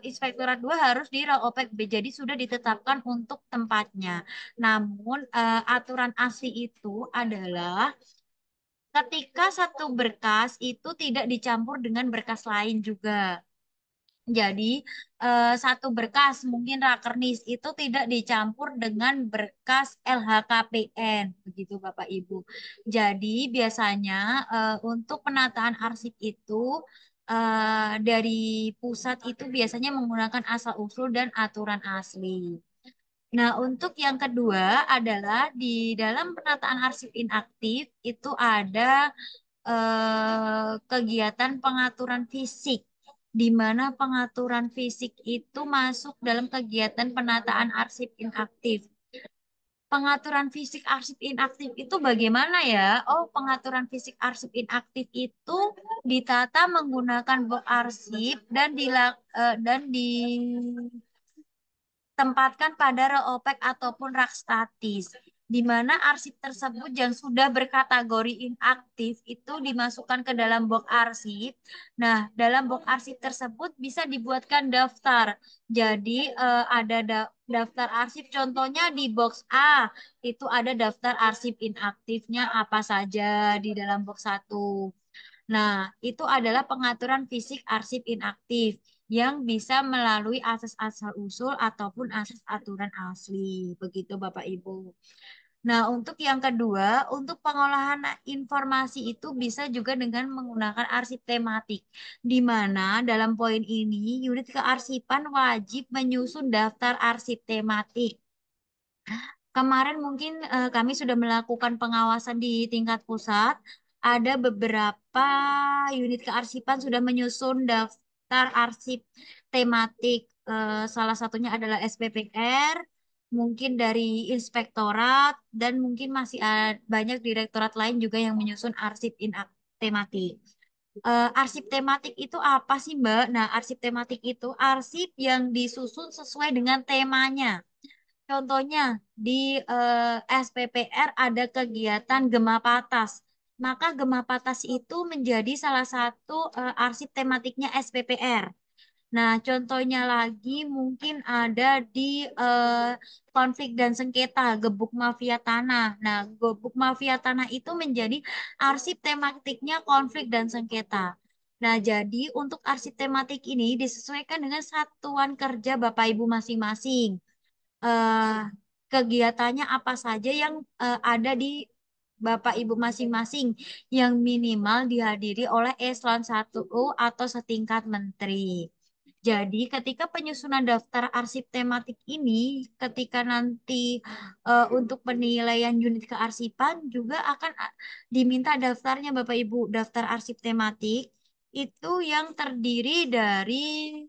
Inspektorat 2 harus di Rel OPEK B. Jadi sudah ditetapkan untuk tempatnya. Namun aturan asli itu adalah ketika satu berkas itu tidak dicampur dengan berkas lain juga. Jadi, satu berkas mungkin rakernis itu tidak dicampur dengan berkas LHKPN, begitu Bapak Ibu. Jadi, biasanya untuk penataan arsip itu dari pusat itu biasanya menggunakan asal-usul dan aturan asli. Nah, untuk yang kedua adalah di dalam penataan arsip inaktif itu ada kegiatan pengaturan fisik, di mana pengaturan fisik itu masuk dalam kegiatan penataan arsip inaktif. Pengaturan fisik arsip inaktif itu bagaimana ya? Oh, pengaturan fisik arsip inaktif itu ditata menggunakan box arsip dan tempatkan pada ROPEK ataupun rak statis, di mana arsip tersebut yang sudah berkategori inaktif itu dimasukkan ke dalam box arsip. Nah, dalam box arsip tersebut bisa dibuatkan daftar. Jadi ada daftar arsip, contohnya di box A itu ada daftar arsip inaktifnya apa saja di dalam box satu. Nah, itu adalah pengaturan fisik arsip inaktif yang bisa melalui asas asal usul ataupun asas aturan asli. Begitu Bapak Ibu. Nah, untuk yang kedua, untuk pengolahan informasi itu bisa juga dengan menggunakan arsip tematik, di mana dalam poin ini unit kearsipan wajib menyusun daftar arsip tematik. Kemarin mungkin kami sudah melakukan pengawasan di tingkat pusat. Ada beberapa unit kearsipan sudah menyusun daftar arsip tematik. Salah satunya adalah SPPR, mungkin dari inspektorat, dan mungkin masih banyak direktorat lain juga yang menyusun arsip tematik. Arsip tematik itu apa sih, Mbak? Nah, arsip tematik itu arsip yang disusun sesuai dengan temanya. Contohnya di SPPR ada kegiatan Gema Patas. Maka Gema Patas itu menjadi salah satu arsip tematiknya SPPR. Nah, contohnya lagi mungkin ada di konflik dan sengketa, gebuk mafia tanah. Nah, gebuk mafia tanah itu menjadi arsip tematiknya konflik dan sengketa. Nah, jadi untuk arsip tematik ini disesuaikan dengan satuan kerja Bapak Ibu masing-masing, eh, kegiatannya apa saja yang ada di Bapak Ibu masing-masing yang minimal dihadiri oleh eselon 1U atau setingkat menteri. Jadi ketika penyusunan daftar arsip tematik ini, ketika nanti untuk penilaian unit kearsipan juga akan diminta daftarnya Bapak Ibu, daftar arsip tematik itu yang terdiri dari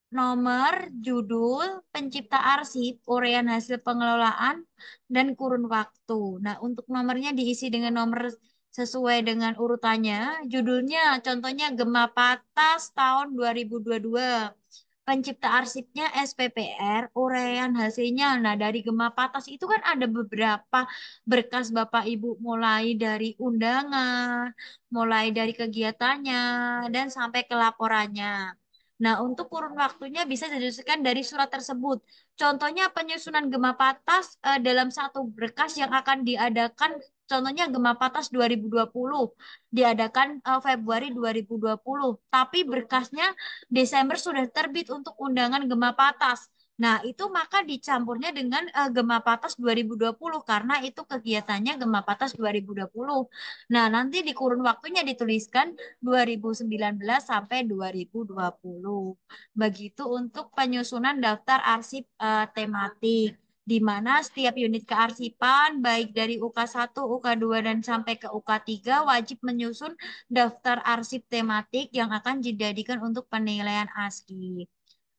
nomor, judul, pencipta arsip, uraian hasil pengelolaan, dan kurun waktu. Nah, untuk nomornya diisi dengan nomor sesuai dengan urutannya. Judulnya, contohnya Gema Patas tahun 2022. Pencipta arsipnya SPPR, uraian hasilnya. Nah, dari Gema Patas itu kan ada beberapa berkas Bapak Ibu, mulai dari undangan, mulai dari kegiatannya, dan sampai ke laporannya. Nah, untuk kurun waktunya bisa dideduksikan dari surat tersebut. Contohnya penyusunan Gema Patas dalam satu berkas yang akan diadakan, contohnya Gema Patas 2020, diadakan Februari 2020. Tapi berkasnya Desember sudah terbit untuk undangan Gema Patas. Nah, itu maka dicampurnya dengan Gemapatas 2020 karena itu kegiatannya Gemapatas 2020. Nah, nanti di kurun waktunya dituliskan 2019 sampai 2020. Begitu untuk penyusunan daftar arsip tematik di mana setiap unit kearsipan baik dari UK1, UK2 dan sampai ke UK3 wajib menyusun daftar arsip tematik yang akan dijadikan untuk penilaian ASKI.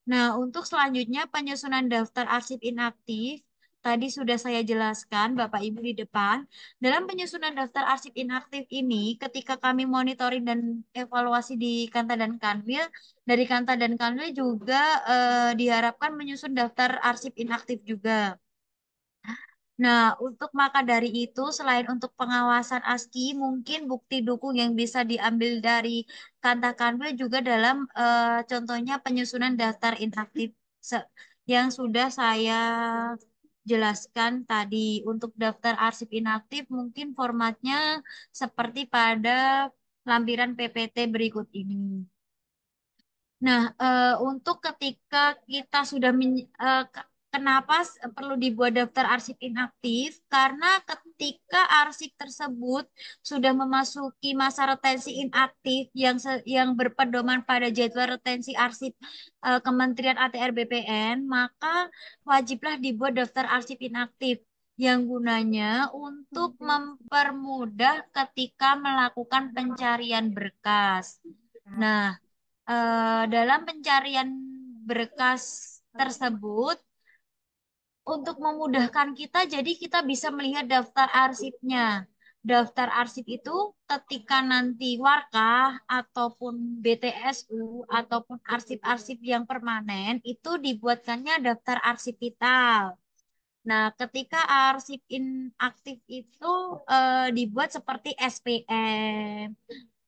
Nah, untuk selanjutnya penyusunan daftar arsip inaktif, tadi sudah saya jelaskan Bapak Ibu di depan. Dalam penyusunan daftar arsip inaktif ini, ketika kami monitoring dan evaluasi di Kanta dan Kanwil, dari Kanta dan Kanwil juga diharapkan menyusun daftar arsip inaktif juga. Nah, untuk maka dari itu, selain untuk pengawasan ASKI, mungkin bukti dukung yang bisa diambil dari Kanta Kanwil juga dalam contohnya penyusunan daftar inaktif yang sudah saya jelaskan tadi. Untuk daftar arsip inaktif, mungkin formatnya seperti pada lampiran PPT berikut ini. Nah, untuk ketika kita sudah kenapa perlu dibuat daftar arsip inaktif? Karena ketika arsip tersebut sudah memasuki masa retensi inaktif yang berpedoman pada jadwal retensi arsip Kementerian ATR BPN, maka wajiblah dibuat daftar arsip inaktif yang gunanya untuk mempermudah ketika melakukan pencarian berkas. Nah, dalam pencarian berkas tersebut untuk memudahkan kita, jadi kita bisa melihat daftar arsipnya. Daftar arsip itu ketika nanti Warkah ataupun BTSU ataupun arsip-arsip yang permanen itu dibuatkannya daftar arsip vital. Nah, ketika arsip inaktif itu dibuat seperti SPM,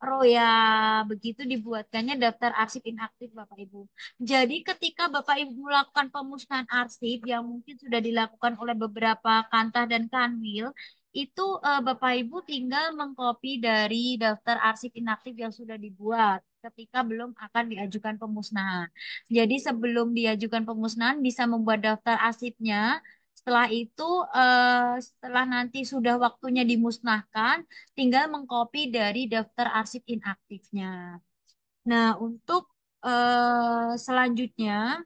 Roya, begitu dibuatkannya daftar arsip inaktif Bapak Ibu. Jadi ketika Bapak Ibu melakukan pemusnahan arsip yang mungkin sudah dilakukan oleh beberapa kantah dan kanwil, itu Bapak Ibu tinggal mengcopy dari daftar arsip inaktif yang sudah dibuat ketika belum akan diajukan pemusnahan. Jadi sebelum diajukan pemusnahan bisa membuat daftar arsipnya. Setelah itu, setelah nanti sudah waktunya dimusnahkan, tinggal mengcopy dari daftar arsip inaktifnya. Nah, untuk selanjutnya,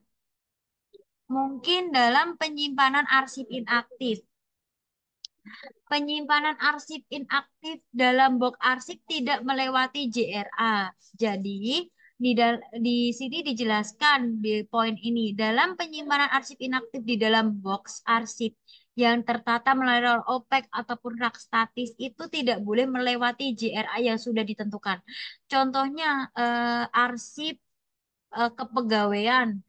mungkin dalam penyimpanan arsip inaktif. Penyimpanan arsip inaktif dalam box arsip tidak melewati JRA. Jadi, di sini dijelaskan di poin ini, dalam penyimpanan arsip inaktif di dalam box arsip yang tertata melalui OPEC ataupun rak statis itu tidak boleh melewati JRA yang sudah ditentukan. Contohnya, arsip kepegawaian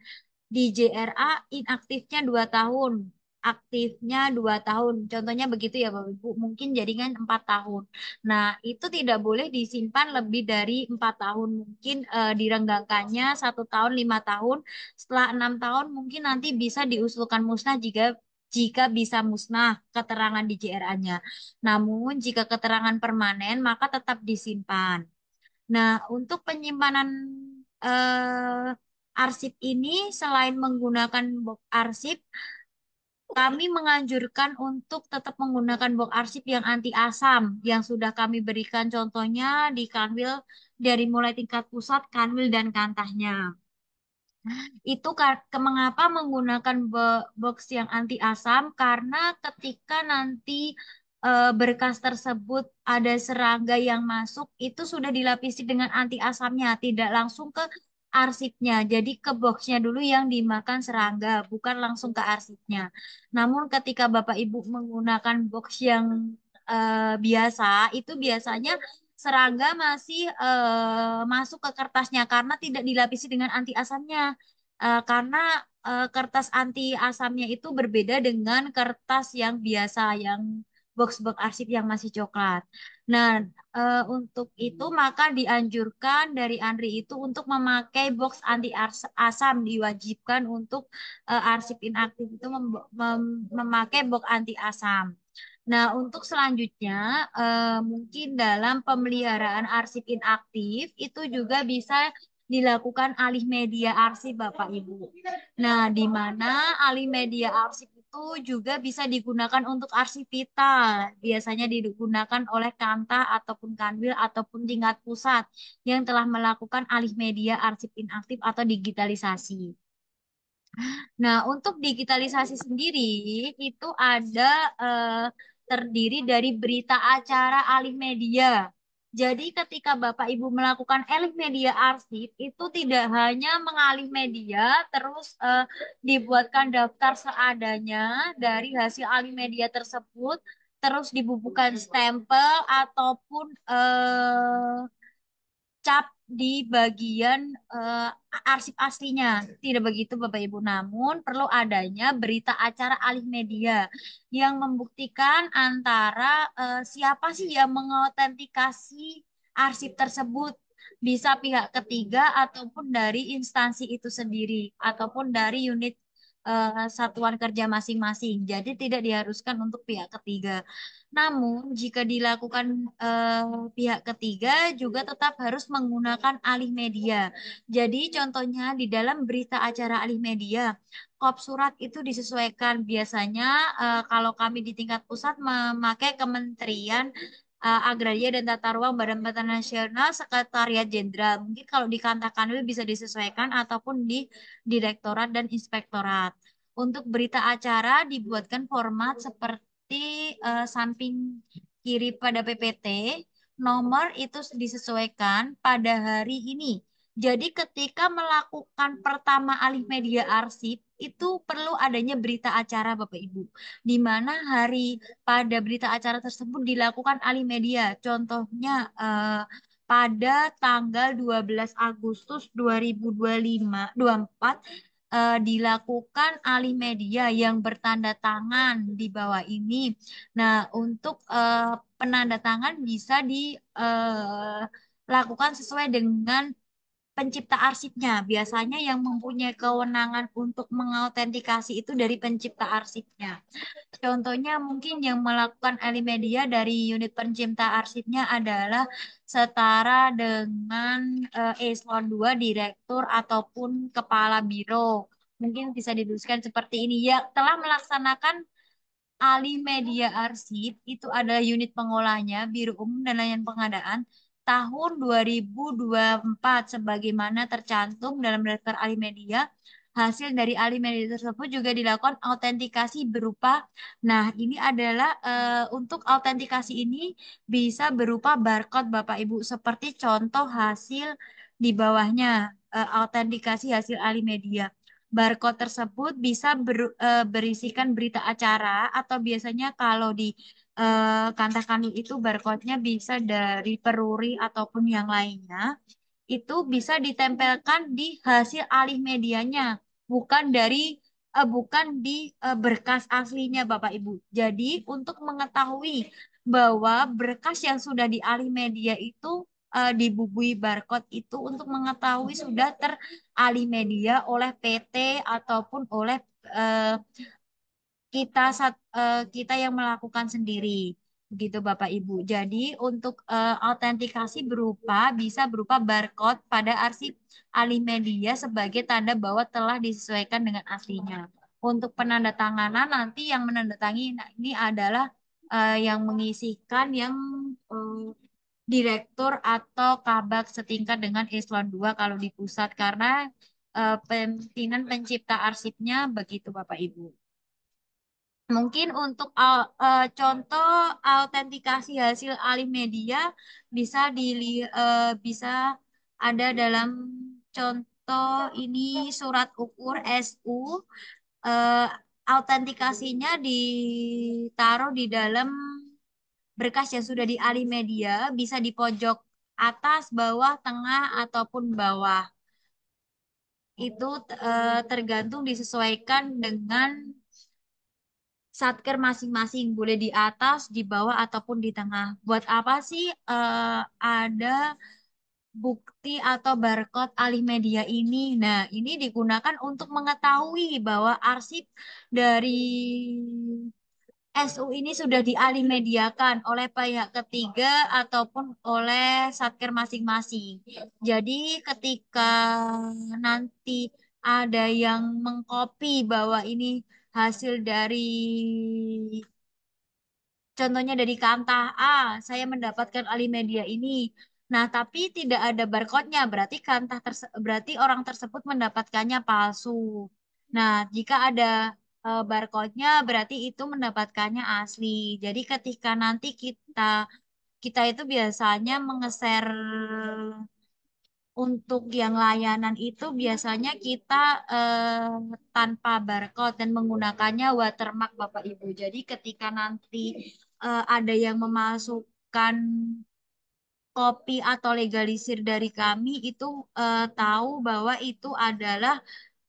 di JRA inaktifnya 2 tahun, aktifnya 2 tahun. Contohnya begitu ya Bapak Ibu, mungkin jaringan 4 tahun. Nah, itu tidak boleh disimpan lebih dari 4 tahun. Mungkin direnggangkannya 1 tahun, 5 tahun. Setelah 6 tahun mungkin nanti bisa diusulkan musnah jika bisa musnah keterangan di JRA-nya. Namun jika keterangan permanen maka tetap disimpan. Nah, untuk penyimpanan arsip ini selain menggunakan box arsip, kami menganjurkan untuk tetap menggunakan box arsip yang anti asam yang sudah kami berikan contohnya di Kanwil dari mulai tingkat pusat, Kanwil dan Kantahnya. Itu mengapa menggunakan box yang anti asam? Karena ketika nanti berkas tersebut ada serangga yang masuk, itu sudah dilapisi dengan anti asamnya, tidak langsung ke arsipnya. Jadi ke boxnya dulu yang dimakan serangga, bukan langsung ke arsipnya. Namun ketika Bapak Ibu menggunakan box yang biasa, itu biasanya serangga masih masuk ke kertasnya karena tidak dilapisi dengan anti asamnya. Karena kertas anti asamnya itu berbeda dengan kertas yang biasa, yang box-box arsip yang masih coklat. Nah, untuk itu maka dianjurkan dari Andri itu untuk memakai box anti asam, diwajibkan untuk arsip inaktif itu memakai box anti asam. Nah, untuk selanjutnya, mungkin dalam pemeliharaan arsip inaktif itu juga bisa dilakukan alih media arsip Bapak Ibu. Nah, di mana alih media arsip itu juga bisa digunakan untuk arsip vital. Biasanya digunakan oleh Kanta ataupun Kanwil ataupun tingkat pusat yang telah melakukan alih media arsip inaktif atau digitalisasi. Nah, untuk digitalisasi sendiri itu ada eh, terdiri dari berita acara alih media. Jadi ketika Bapak Ibu melakukan alih media arsip itu tidak hanya mengalih media terus dibuatkan daftar seadanya dari hasil alih media tersebut terus dibubuhkan stempel ataupun cap di bagian eh, arsip aslinya. Tidak begitu Bapak Ibu, namun perlu adanya berita acara alih media yang membuktikan antara siapa sih yang mengautentikasi arsip tersebut. Bisa pihak ketiga ataupun dari instansi itu sendiri ataupun dari unit satuan kerja masing-masing. Jadi tidak diharuskan untuk pihak ketiga. Namun, jika dilakukan pihak ketiga juga tetap harus menggunakan alih media. Jadi, contohnya di dalam berita acara alih media, kop surat itu disesuaikan. Biasanya kalau kami di tingkat pusat memakai Kementerian Agraria dan Tata Ruang Badan Pangan Nasional Sekretariat Jenderal. Mungkin kalau di Kantakan bisa disesuaikan ataupun di Direktorat dan Inspektorat. Untuk berita acara dibuatkan format seperti samping kiri pada PPT, nomor itu disesuaikan pada hari ini. Jadi ketika melakukan pertama alih media arsip, itu perlu adanya berita acara Bapak Ibu. Di mana hari pada berita acara tersebut dilakukan alih media. Contohnya pada tanggal 12 Agustus 2025, 24 dilakukan alih media yang bertanda tangan di bawah ini. Nah, untuk penanda tangan bisa dilakukan sesuai dengan pencipta arsipnya. Biasanya yang mempunyai kewenangan untuk mengautentikasi itu dari pencipta arsipnya. Contohnya mungkin yang melakukan Alimedia dari unit pencipta arsipnya adalah setara dengan eselon 2 direktur ataupun kepala biro. Mungkin bisa dituliskan seperti ini. Ya, telah melaksanakan alih media arsip itu adalah unit pengolahnya Biro Umum dan Layanan Pengadaan tahun 2024 sebagaimana tercantum dalam daftar alih media. Hasil dari alih media tersebut juga dilakukan autentikasi berupa, nah ini adalah untuk autentikasi ini bisa berupa barcode Bapak Ibu seperti contoh hasil di bawahnya autentikasi hasil alih media. Barcode tersebut bisa berisikan berita acara atau biasanya kalau di Kantakan itu barcode-nya bisa dari Peruri ataupun yang lainnya. Itu bisa ditempelkan di hasil alih medianya, bukan di berkas aslinya Bapak Ibu. Jadi untuk mengetahui bahwa berkas yang sudah dialih media itu dibubui barcode itu untuk mengetahui sudah teralih media oleh PT ataupun oleh eh, kita yang melakukan sendiri. Begitu Bapak Ibu. Jadi untuk autentikasi bisa berupa barcode pada arsip alih media sebagai tanda bahwa telah disesuaikan dengan aslinya. Untuk penandatanganan nanti yang menandatangani ini adalah yang mengisikan yang eh, direktur atau kabak setingkat dengan eselon 2 kalau di pusat karena pimpinan pencipta arsipnya begitu Bapak Ibu. Mungkin untuk contoh autentikasi hasil alih media bisa ada dalam contoh ini surat ukur SU. eh, Autentikasinya ditaruh di dalam berkas yang sudah dialih media, bisa di pojok atas, bawah, tengah ataupun bawah. Itu tergantung disesuaikan dengan satker masing-masing, boleh di atas, di bawah ataupun di tengah. Buat apa sih ada bukti atau barcode alih media ini? Nah, ini digunakan untuk mengetahui bahwa arsip dari SU ini sudah dialih mediakan oleh pihak ketiga ataupun oleh satker masing-masing. Jadi ketika nanti ada yang mengcopy bahwa ini hasil dari contohnya dari Kantah A, saya mendapatkan alih media ini. Nah, tapi tidak ada barcode-nya, berarti berarti orang tersebut mendapatkannya palsu. Nah, jika ada barcode-nya, berarti itu mendapatkannya asli. Jadi ketika nanti kita kita itu biasanya mengeser untuk yang layanan itu biasanya kita tanpa barcode dan menggunakannya watermark Bapak Ibu. Jadi ketika nanti ada yang memasukkan kopi atau legalisir dari kami itu tahu bahwa itu adalah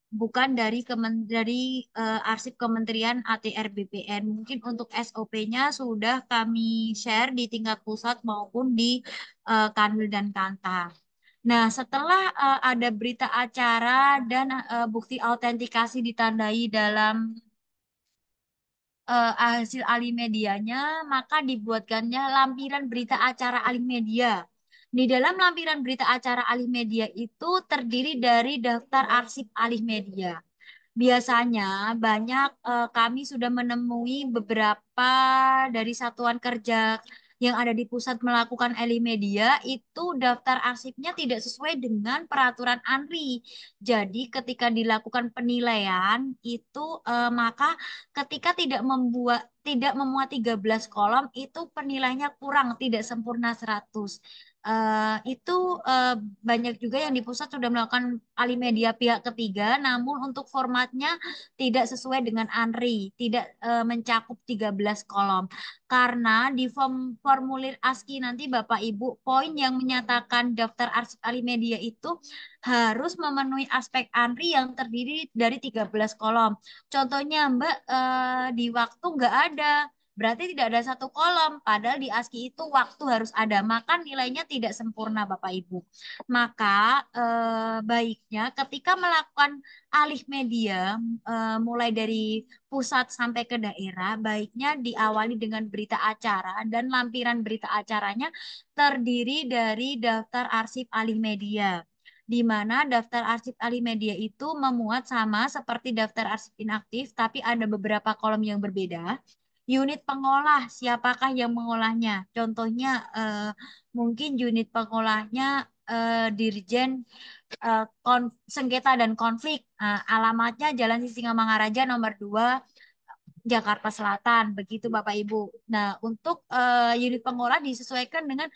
bukan dari arsip Kementerian ATR BPN. Mungkin untuk SOP-nya sudah kami share di tingkat pusat maupun di Kanwil dan Kanta. Nah, setelah ada berita acara dan bukti autentikasi ditandai dalam hasil alih medianya, maka dibuatkannya lampiran berita acara alih media. Di dalam lampiran berita acara alih media itu terdiri dari daftar arsip alih media. Biasanya banyak kami sudah menemui beberapa dari satuan kerja yang ada di pusat melakukan media itu daftar arsipnya tidak sesuai dengan peraturan ANRI. Jadi ketika dilakukan penilaian itu maka ketika tidak memuat 13 kolom itu penilaiannya kurang, tidak sempurna 100. Itu eh, banyak juga yang di pusat sudah melakukan alih media pihak ketiga, namun untuk formatnya tidak sesuai dengan ANRI, tidak mencakup 13 kolom. Karena di formulir ASKI nanti Bapak Ibu, poin yang menyatakan daftar arsip alih media itu harus memenuhi aspek ANRI yang terdiri dari 13 kolom. Contohnya Mbak, di waktu nggak ada. Berarti tidak ada satu kolom, padahal di ASCII itu waktu harus ada, maka nilainya tidak sempurna Bapak Ibu. Maka baiknya ketika melakukan alih media, mulai dari pusat sampai ke daerah, baiknya diawali dengan berita acara dan lampiran berita acaranya terdiri dari daftar arsip alih media. Di mana daftar arsip alih media itu memuat sama seperti daftar arsip inaktif, tapi ada beberapa kolom yang berbeda. Unit pengolah, siapakah yang mengolahnya? Contohnya mungkin unit pengolahnya Dirjen Sengketa dan Konflik. Alamatnya Jalan Sisingamangaraja nomor 2 Jakarta Selatan. Begitu Bapak Ibu. Nah, untuk unit pengolah disesuaikan dengan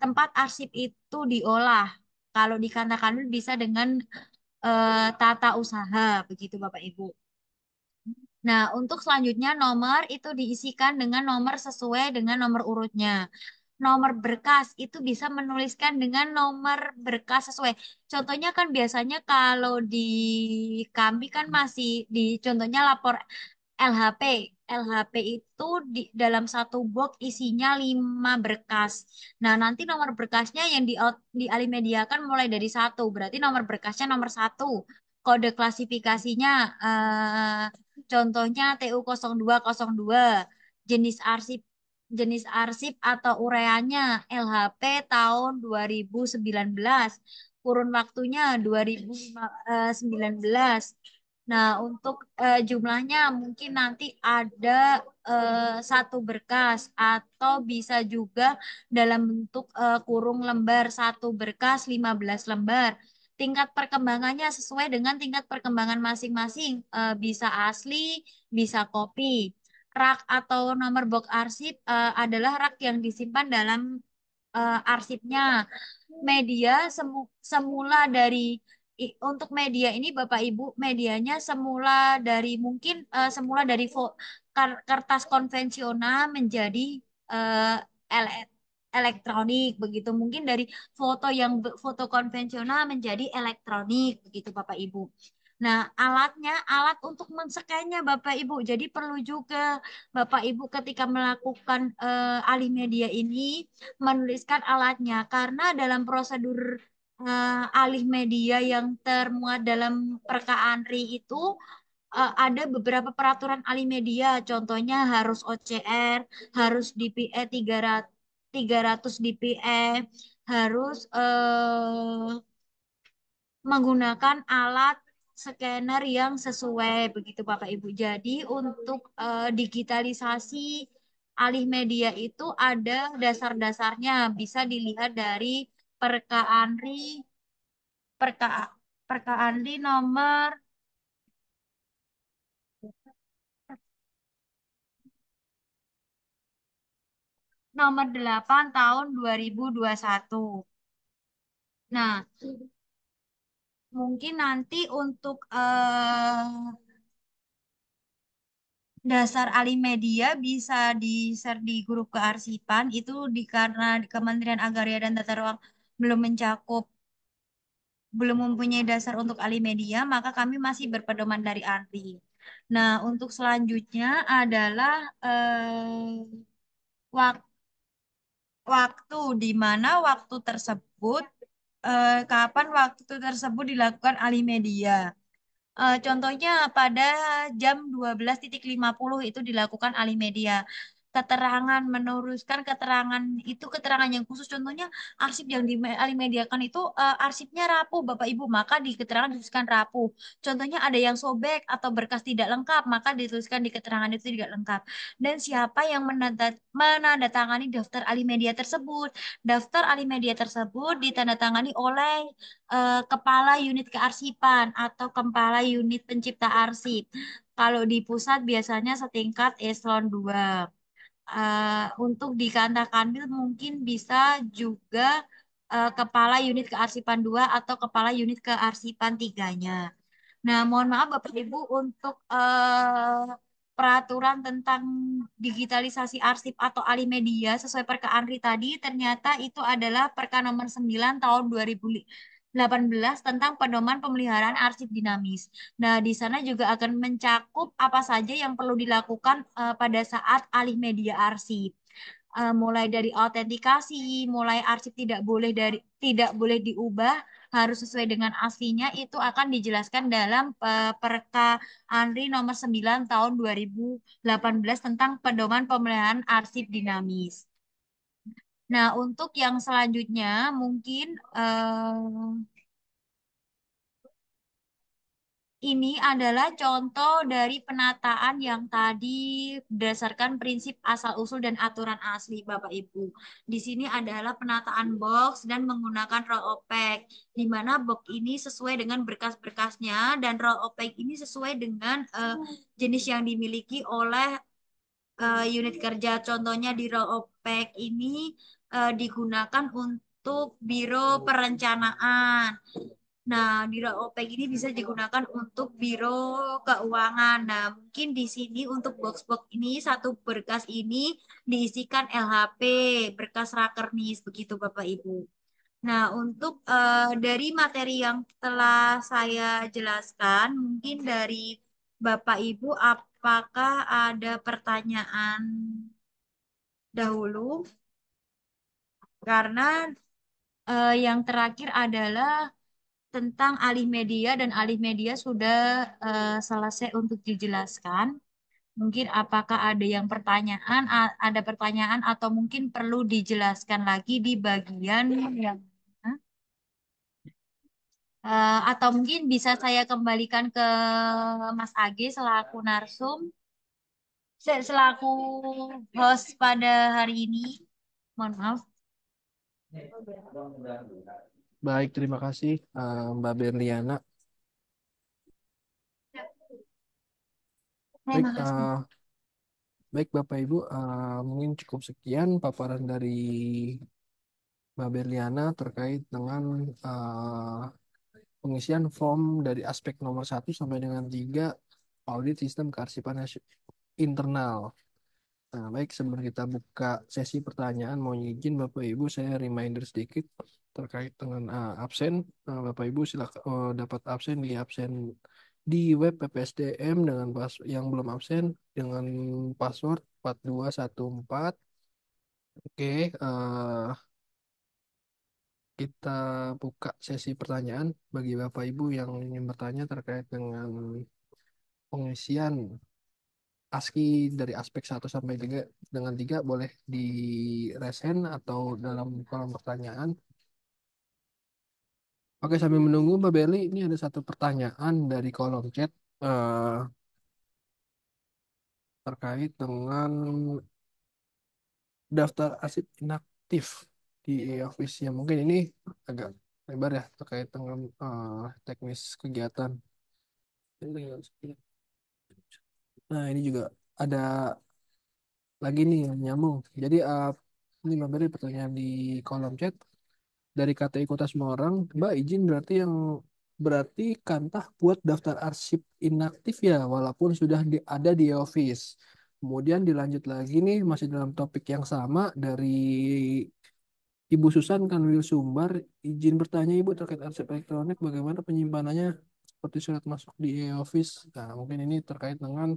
tempat arsip itu diolah. Kalau dikatakan bisa dengan tata usaha. Begitu Bapak Ibu. Nah, untuk selanjutnya nomor itu diisikan dengan nomor sesuai dengan nomor urutnya. Nomor berkas itu bisa menuliskan dengan nomor berkas sesuai. Contohnya kan biasanya kalau di kami kan masih di contohnya lapor LHP. LHP itu di dalam satu box isinya 5 berkas. Nah, nanti nomor berkasnya yang dialimediakan mulai dari satu. Berarti nomor berkasnya nomor satu. Kode klasifikasinya contohnya TU0202. Jenis arsip atau ureanya LHP tahun 2019. Kurun waktunya 2019. Nah, untuk jumlahnya mungkin nanti ada satu berkas atau bisa juga dalam bentuk kurung lembar satu berkas 15 lembar. Tingkat perkembangannya sesuai dengan tingkat perkembangan masing-masing. Bisa asli, bisa kopi. Rak atau nomor box arsip adalah rak yang disimpan dalam arsipnya. Media semula dari untuk media ini Bapak Ibu medianya semula dari mungkin semula dari kertas konvensional menjadi eh, ele- elektronik begitu mungkin dari foto konvensional menjadi elektronik begitu Bapak Ibu. Nah, alat untuk men-scan-nya Bapak Ibu. Jadi perlu juga Bapak Ibu ketika melakukan alih media ini menuliskan alatnya karena dalam prosedur alih media yang termuat dalam Perka ANRI itu ada beberapa peraturan Alimedia, contohnya harus OCR, harus DPE 300 DPE, harus menggunakan alat scanner yang sesuai begitu Bapak Ibu. Jadi untuk digitalisasi alih media itu ada dasar-dasarnya, bisa dilihat dari Perka Anri Perka Perka Anri nomor 8 tahun 2021. Nah, mungkin nanti untuk dasar Alimedia bisa di-share di grup kearsipan itu karena di Kementerian Agraria dan Tata Ruang belum mencakup belum mempunyai dasar untuk Alimedia, maka kami masih berpedoman dari ANRI. Nah, untuk selanjutnya adalah wak- waktu di mana waktu tersebut kapan waktu tersebut dilakukan Alimedia. Contohnya pada jam 12.50 itu dilakukan Alimedia. Keterangan meneruskan keterangan itu keterangan yang khusus. Contohnya arsip yang di Alimediakan itu arsipnya rapuh Bapak Ibu, maka di keterangan dituliskan rapuh. Contohnya ada yang sobek atau berkas tidak lengkap, maka dituliskan di keterangan itu tidak lengkap. Dan siapa yang menandatangani daftar Alimedia tersebut? Daftar Alimedia tersebut ditandatangani oleh kepala unit kearsipan atau kepala unit pencipta arsip. Kalau di pusat biasanya setingkat eselon 2. Untuk di Kanta Kanwil mungkin bisa juga kepala unit kearsipan 2 atau kepala unit kearsipan 3-nya. Nah, mohon maaf Bapak Ibu untuk peraturan tentang digitalisasi arsip atau Alimedia sesuai Perka Anri tadi ternyata itu adalah Perka nomor 9 tahun 2018 tentang pedoman pemeliharaan arsip dinamis. Nah, di sana juga akan mencakup apa saja yang perlu dilakukan pada saat alih media arsip. Mulai dari autentikasi, mulai arsip tidak boleh diubah, harus sesuai dengan aslinya itu akan dijelaskan dalam Perka Anri nomor 9 tahun 2018 tentang pedoman pemeliharaan arsip dinamis. Nah, untuk yang selanjutnya mungkin ini adalah contoh dari penataan yang tadi berdasarkan prinsip asal-usul dan aturan asli, Bapak Ibu. Di sini adalah penataan box dan menggunakan roll opex, di mana box ini sesuai dengan berkas-berkasnya dan roll opex ini sesuai dengan jenis yang dimiliki oleh unit kerja. Contohnya di roll opex ini digunakan untuk biro perencanaan. Nah, di OPEC ini bisa digunakan untuk biro keuangan. Nah, mungkin di sini untuk box-box ini satu berkas ini diisikan LHP, berkas Rakernis, begitu Bapak Ibu. Nah, untuk dari materi yang telah saya jelaskan, mungkin dari Bapak Ibu apakah ada pertanyaan dahulu? Karena yang terakhir adalah tentang alih media dan alih media sudah selesai untuk dijelaskan. Mungkin apakah ada yang ada pertanyaan atau mungkin perlu dijelaskan lagi di bagian yang Hah? Atau mungkin bisa saya kembalikan ke Mas Age selaku narsum, selaku host pada hari ini. Mohon maaf. Baik, terima kasih Mbak Berliana. Baik, Terima kasih. baik Bapak Ibu, mungkin cukup sekian paparan dari Mbak Berliana terkait dengan pengisian form dari aspek nomor 1 sampai dengan 3 audit sistem kearsipan internal. Nah, baik sebelum kita buka sesi pertanyaan, mohon izin Bapak Ibu saya reminder sedikit terkait dengan absen. Bapak Ibu silakan dapat absen di web PPSDM dengan yang belum absen dengan password 4214. Oke, kita buka sesi pertanyaan bagi Bapak Ibu yang ingin bertanya terkait dengan pengisian ASCII dari aspek 1 sampai 3 dengan 3 boleh di resen atau dalam kolom pertanyaan. Oke, sambil menunggu Mbak Berli, ini ada satu pertanyaan dari kolom chat eh, terkait dengan daftar arsip inaktif di e-office ya. Mungkin ini agak lebar ya terkait dengan teknis kegiatan. Nah, ini juga ada lagi nih yang nyambung. Jadi ini Mbak Berli pertanyaan di kolom chat dari KTI Kota Semarang. Mbak izin berarti Kantah buat daftar arsip inaktif ya, walaupun sudah ada di office. Kemudian dilanjut lagi nih, masih dalam topik yang sama dari Ibu Susan Kanwil Sumbar. Izin bertanya Ibu terkait arsip elektronik, bagaimana penyimpanannya seperti surat masuk di e-office. Nah, mungkin ini terkait dengan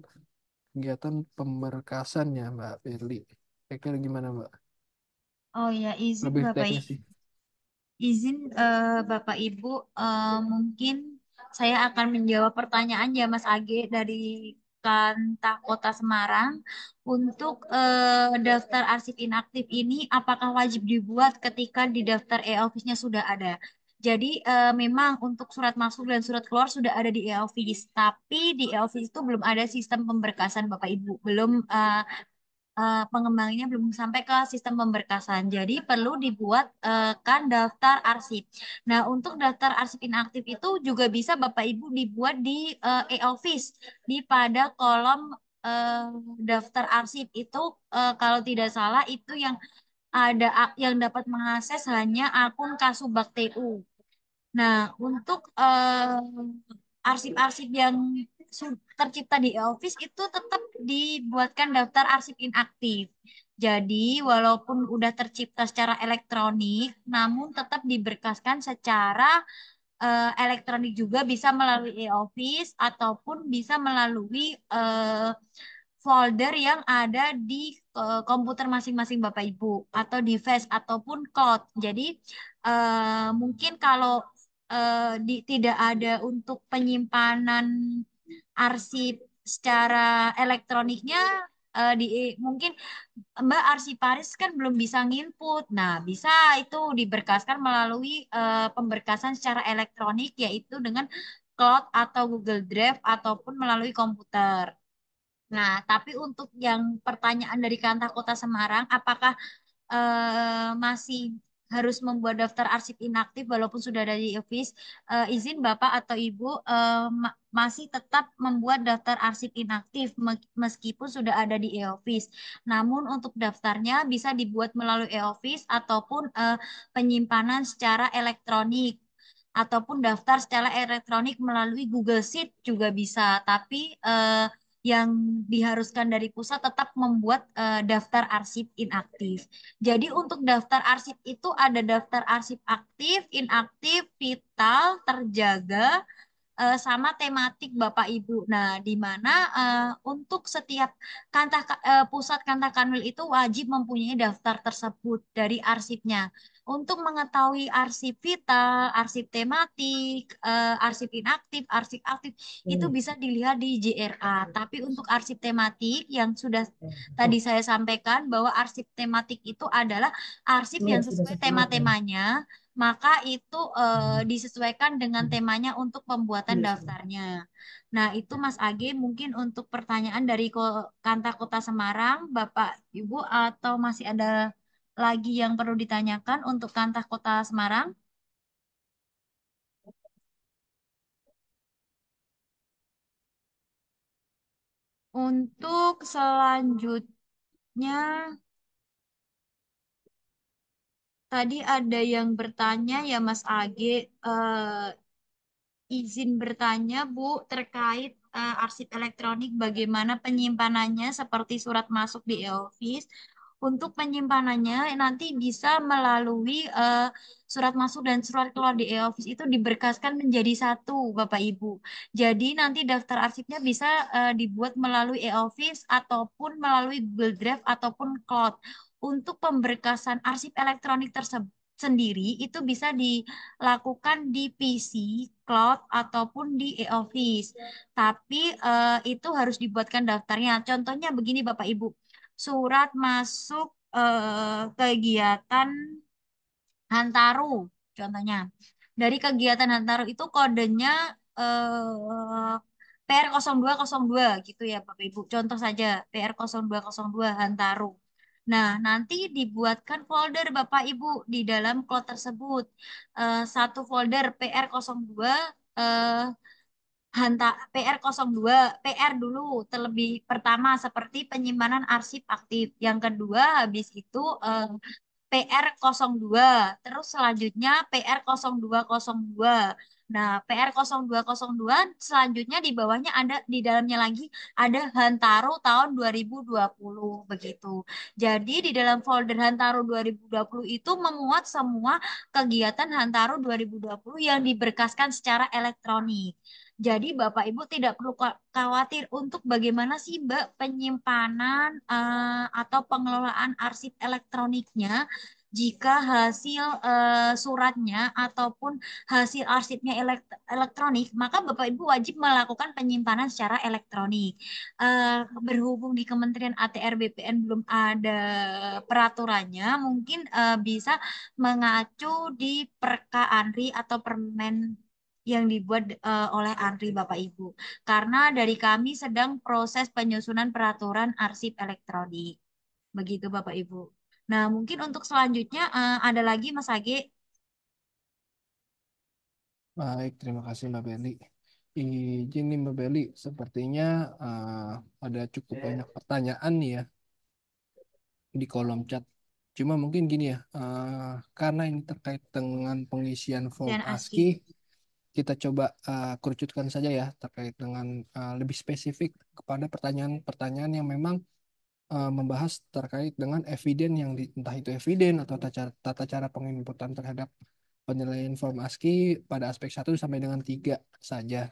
kegiatan pemberkasan ya Mbak Firly. Kira-kira gimana Mbak? Oh ya, Lebih teknis sih. izin Bapak Ibu, mungkin saya akan menjawab pertanyaan ya Mas Age dari Kantah Kota Semarang untuk daftar arsip inaktif ini apakah wajib dibuat ketika di daftar e-office-nya sudah ada. Jadi memang untuk surat masuk dan surat keluar sudah ada di e-office, tapi di e-office itu belum ada sistem pemberkasan Bapak Ibu, belum pengembangannya belum sampai ke sistem pemberkasan. Jadi perlu dibuat kan daftar arsip. Nah, untuk daftar arsip inaktif itu juga bisa Bapak Ibu dibuat di e-office di pada kolom eh, daftar arsip itu kalau tidak salah itu yang yang dapat mengakses hanya akun Kasubag TU. Nah, untuk arsip-arsip yang tercipta di e-office itu tetap dibuatkan daftar arsip inaktif. Jadi, walaupun udah tercipta secara elektronik, namun tetap diberkaskan secara elektronik juga bisa melalui e-office ataupun bisa melalui folder yang ada di komputer masing-masing Bapak Ibu atau device ataupun cloud. Jadi mungkin kalau tidak ada untuk penyimpanan arsip secara elektroniknya mungkin Mbak arsiparis kan belum bisa nginput. Nah, bisa itu diberkaskan melalui pemberkasan secara elektronik yaitu dengan cloud atau Google Drive ataupun melalui komputer. Nah, tapi untuk yang pertanyaan dari Kantah Kota Semarang, apakah masih harus membuat daftar arsip inaktif walaupun sudah ada di office? Izin Bapak atau Ibu masih tetap membuat daftar arsip inaktif meskipun sudah ada di e-office. Namun untuk daftarnya bisa dibuat melalui e-office ataupun penyimpanan secara elektronik ataupun daftar secara elektronik melalui Google Sheet juga bisa. Tapi yang diharuskan dari pusat tetap membuat daftar arsip inaktif. Jadi untuk daftar arsip itu ada daftar arsip aktif, inaktif, vital, terjaga, sama tematik Bapak Ibu. Nah, di mana untuk setiap pusat Kantah Kanwil itu wajib mempunyai daftar tersebut dari arsipnya. Untuk mengetahui arsip vital, arsip tematik, arsip inaktif, arsip aktif itu bisa dilihat di JRA. Tapi untuk arsip tematik yang sudah tadi saya sampaikan bahwa arsip tematik itu adalah arsip yang sesuai tema-temanya maka itu disesuaikan dengan temanya untuk pembuatan daftarnya. Nah, itu Mas Age mungkin untuk pertanyaan dari Kantah Kota Semarang, Bapak Ibu atau masih ada lagi yang perlu ditanyakan untuk Kantah Kota Semarang? Untuk selanjutnya tadi ada yang bertanya ya Mas Age izin bertanya, Bu, terkait arsip elektronik, bagaimana penyimpanannya seperti surat masuk di e-office. Untuk penyimpanannya nanti bisa melalui surat masuk dan surat keluar di e-office itu diberkaskan menjadi satu, Bapak Ibu. Jadi nanti daftar arsipnya bisa dibuat melalui e-office ataupun melalui Google Drive ataupun Cloud. Untuk pemberkasan arsip elektronik tersebut sendiri itu bisa dilakukan di PC, cloud, ataupun di e-office. Tapi itu harus dibuatkan daftarnya. Contohnya begini Bapak Ibu, surat masuk kegiatan Hantaru, contohnya. Dari kegiatan Hantaru itu kodenya PR0202 gitu ya Bapak Ibu. Contoh saja PR0202 Hantaru. Nah, nanti dibuatkan folder Bapak Ibu di dalam cloud tersebut. Satu folder PR02 eh, PR02, PR dulu terlebih pertama seperti penyimpanan arsip aktif. Yang kedua habis itu PR02, terus selanjutnya PR0202. Nah, PR0202 selanjutnya di bawahnya ada di dalamnya lagi ada Hantaro tahun 2020 begitu. Jadi di dalam folder Hantaro 2020 itu memuat semua kegiatan Hantaro 2020 yang diberkaskan secara elektronik. Jadi Bapak Ibu tidak perlu khawatir untuk bagaimana sih Mbak penyimpanan atau pengelolaan arsip elektroniknya jika hasil suratnya ataupun hasil arsipnya elektronik, maka Bapak Ibu wajib melakukan penyimpanan secara elektronik. Berhubung di Kementerian ATR BPN belum ada peraturannya, mungkin bisa mengacu di Perka Andri atau Permen yang dibuat oleh Andri Bapak Ibu. Karena dari kami sedang proses penyusunan peraturan arsip elektronik. Begitu Bapak Ibu. Nah, mungkin untuk selanjutnya ada lagi Mas Age. Baik, terima kasih Mbak Beli. Izin nih Mbak Beli, sepertinya ada cukup banyak pertanyaan nih ya di kolom chat. Cuma mungkin gini ya, karena ini terkait dengan pengisian form Dan ASCII, ASKI. kita coba kerucutkan saja ya terkait dengan lebih spesifik kepada pertanyaan-pertanyaan yang memang membahas terkait dengan eviden entah itu eviden atau tata cara penginputan terhadap penilaian form ASCII pada aspek 1 sampai dengan 3 saja.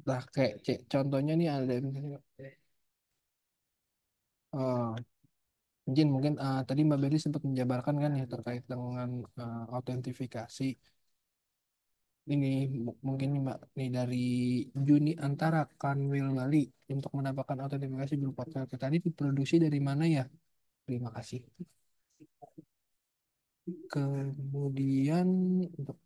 Nah, kayak contohnya nih ada eh, mungkin tadi Mbak Beri sempat menjabarkan kan ya terkait dengan autentifikasi. Ini mungkin nih Mbak nih dari Juni Antara Kanwil Bali untuk mendapatkan autentifikasi berupa KTP tadi diproduksi dari mana ya? Terima kasih. Kemudian untuk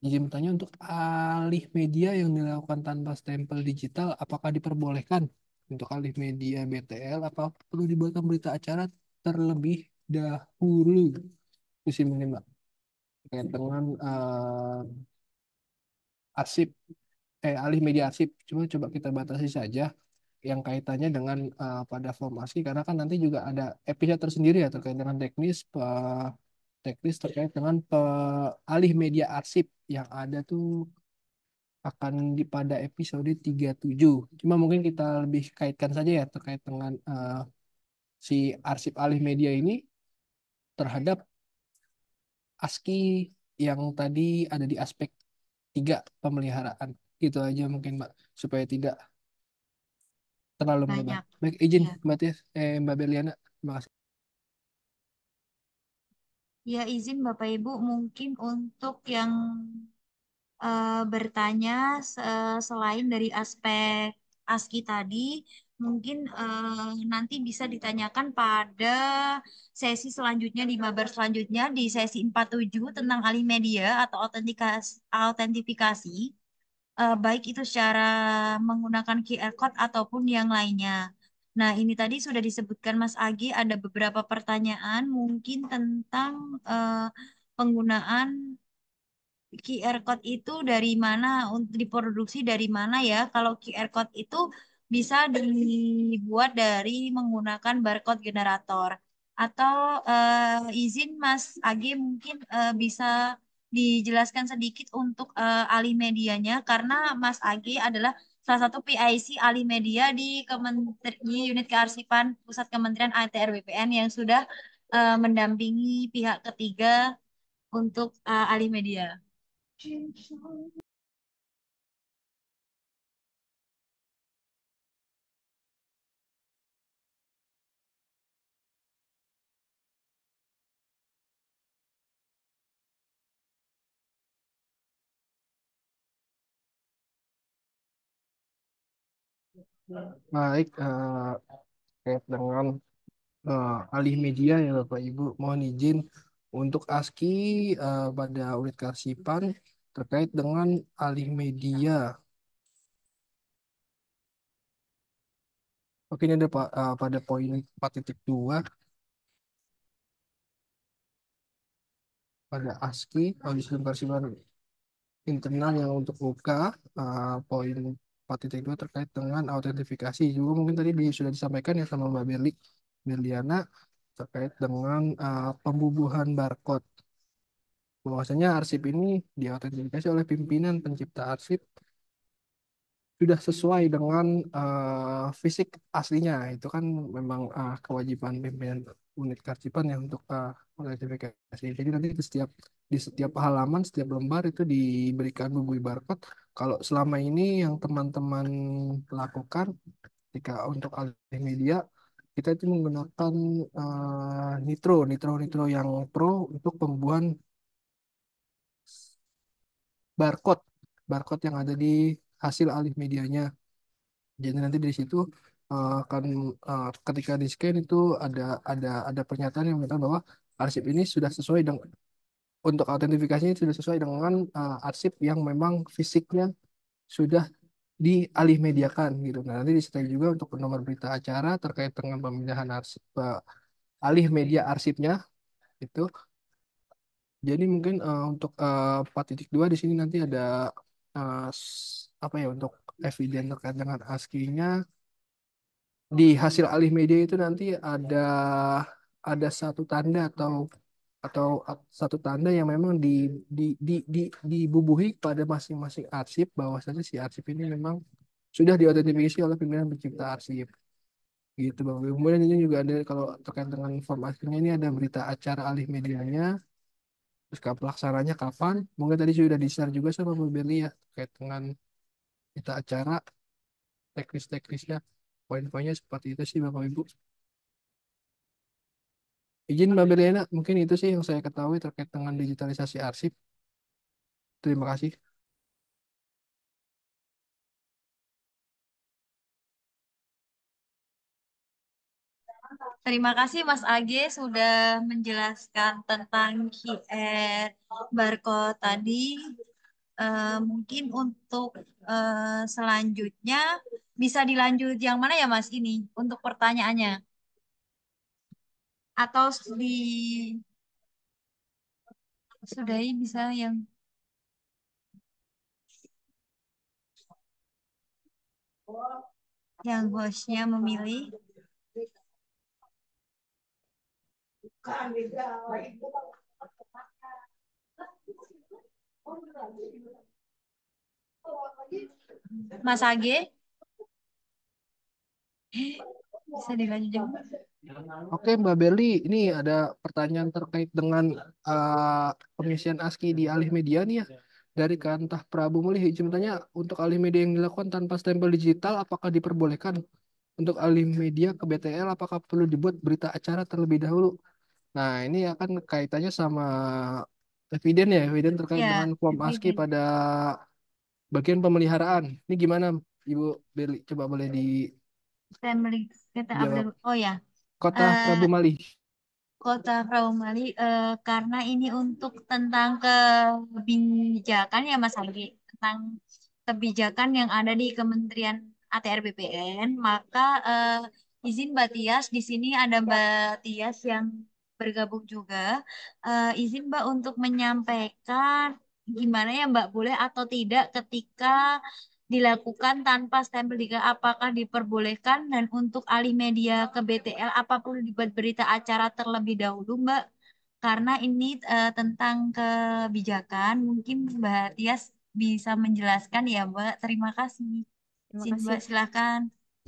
izin bertanya untuk alih media yang dilakukan tanpa stempel digital, apakah diperbolehkan untuk alih media BTL atau perlu dibuatkan berita acara terlebih dahulu? Itu sih mungkin Mbak. Terkait dengan arsip, alih media arsip. Cuma coba kita batasi saja yang kaitannya dengan pada form ASCII karena kan nanti juga ada episode tersendiri ya terkait dengan teknis terkait dengan alih media arsip yang ada tuh akan pada episode 37. Cuma mungkin kita lebih kaitkan saja ya terkait dengan si arsip alih media ini terhadap ASCII yang tadi ada di aspek 3 pemeliharaan. Gitu aja mungkin Mbak, supaya tidak terlalu melebar. Banyak. Baik, izin Ya. Mbak Beliana. Terima kasih. Ya, izin Bapak Ibu mungkin untuk yang bertanya selain dari aspek ASKI tadi, mungkin nanti bisa ditanyakan pada sesi selanjutnya di mabar selanjutnya di sesi 47 tentang alih media atau autentifikasi, baik itu secara menggunakan QR code ataupun yang lainnya. Nah, ini tadi sudah disebutkan Mas Agi ada beberapa pertanyaan mungkin tentang penggunaan QR code itu dari mana, untuk diproduksi dari mana ya? Kalau QR code itu bisa dibuat dari menggunakan barcode generator. Atau izin Mas Agi mungkin bisa dijelaskan sedikit untuk alih medianya karena Mas Agi adalah salah satu PIC alih media di unit kearsipan Pusat Kementerian ATR BPN yang sudah mendampingi pihak ketiga untuk alih media. Baik, terkait dengan alih media ya Bapak Ibu, mohon izin untuk ASKI pada unit kearsipan terkait dengan alih media. Oke, ini ada pada poin 4.2 pada ASKI, audit sistem kearsipan internal yang untuk UK, poin 4.2 terkait dengan autentifikasi. Juga mungkin tadi sudah disampaikan ya sama Mbak Berliana terkait dengan pembubuhan barcode. Bahwasanya arsip ini diautentifikasi oleh pimpinan pencipta arsip sudah sesuai dengan fisik aslinya. Itu kan memang kewajiban pimpinan unit kearsipan ya untuk autentifikasi. Jadi nanti di setiap halaman, setiap lembar itu diberikan bubu barcode. Kalau selama ini yang teman-teman lakukan ketika untuk alih media, kita itu menggunakan nitro yang pro untuk pembuahan barcode barcode yang ada di hasil alih medianya. Jadi nanti di situ akan ketika di scan itu ada pernyataan yang mengatakan bahwa arsip ini sudah sesuai dengan untuk autentifikasinya sudah sesuai dengan arsip yang memang fisiknya sudah dialih mediakan gitu. Nah, nanti disertai juga untuk nomor berita acara terkait dengan pemindahan arsip alih media arsipnya itu. Jadi mungkin untuk 4.2 di sini nanti ada apa ya untuk eviden terkait dengan ASCII-nya di hasil alih media itu nanti ada satu tanda atau satu tanda yang memang di dibubuhi pada masing-masing arsip bahwasanya si arsip ini memang sudah diautentifikasi oleh pimpinan pencipta arsip gitu Bang. Kemudian ini juga ada kalau terkait dengan informasinya ini ada berita acara alih medianya. Terus pelaksananya kapan? Mungkin tadi sudah di-share juga sama Bu Berli ya terkait dengan kita acara teknis-teknisnya. Poin-poinnya seperti itu sih Bapak Ibu. Izin Mbak Berliana, mungkin itu sih yang saya ketahui terkait dengan digitalisasi arsip. Terima kasih. Terima kasih Mas Age sudah menjelaskan tentang QR barcode tadi. Mungkin untuk selanjutnya bisa dilanjut yang mana ya Mas ini untuk pertanyaannya? Atau sudahi bisa yang hostnya memilih. Mas Age, bisa dilanjut juga. Oke Mbak Berli, ini ada pertanyaan terkait dengan pengisian ASCII di alih media nih ya. Dari Kantah Prabu Mulih, izin bertanya untuk alih media yang dilakukan tanpa stempel digital, apakah diperbolehkan? Untuk alih media ke BTL, apakah perlu dibuat berita acara terlebih dahulu? Nah, ini akan kaitannya sama eviden terkait Ya, dengan form ASCII evident. pada bagian pemeliharaan. Ini gimana, Ibu Berli? Coba boleh Family kita dijawab. update. Oh ya, Kota eh, Prabu Mali. Kota Raumali karena ini untuk tentang kebijakan ya Mas Agi tentang kebijakan yang ada di Kementerian ATR BPN maka izin Mbak Tias di sini ada Mbak Tias yang bergabung juga. Izin Mbak untuk menyampaikan gimana ya Mbak boleh atau tidak ketika dilakukan tanpa stempel tiga apakah diperbolehkan dan untuk alih media ke BTL apa perlu dibuat berita acara terlebih dahulu Mbak karena ini tentang kebijakan mungkin Mbak Tias bisa menjelaskan ya Mbak terima kasih Terima Sin kasih. Mbak silakan.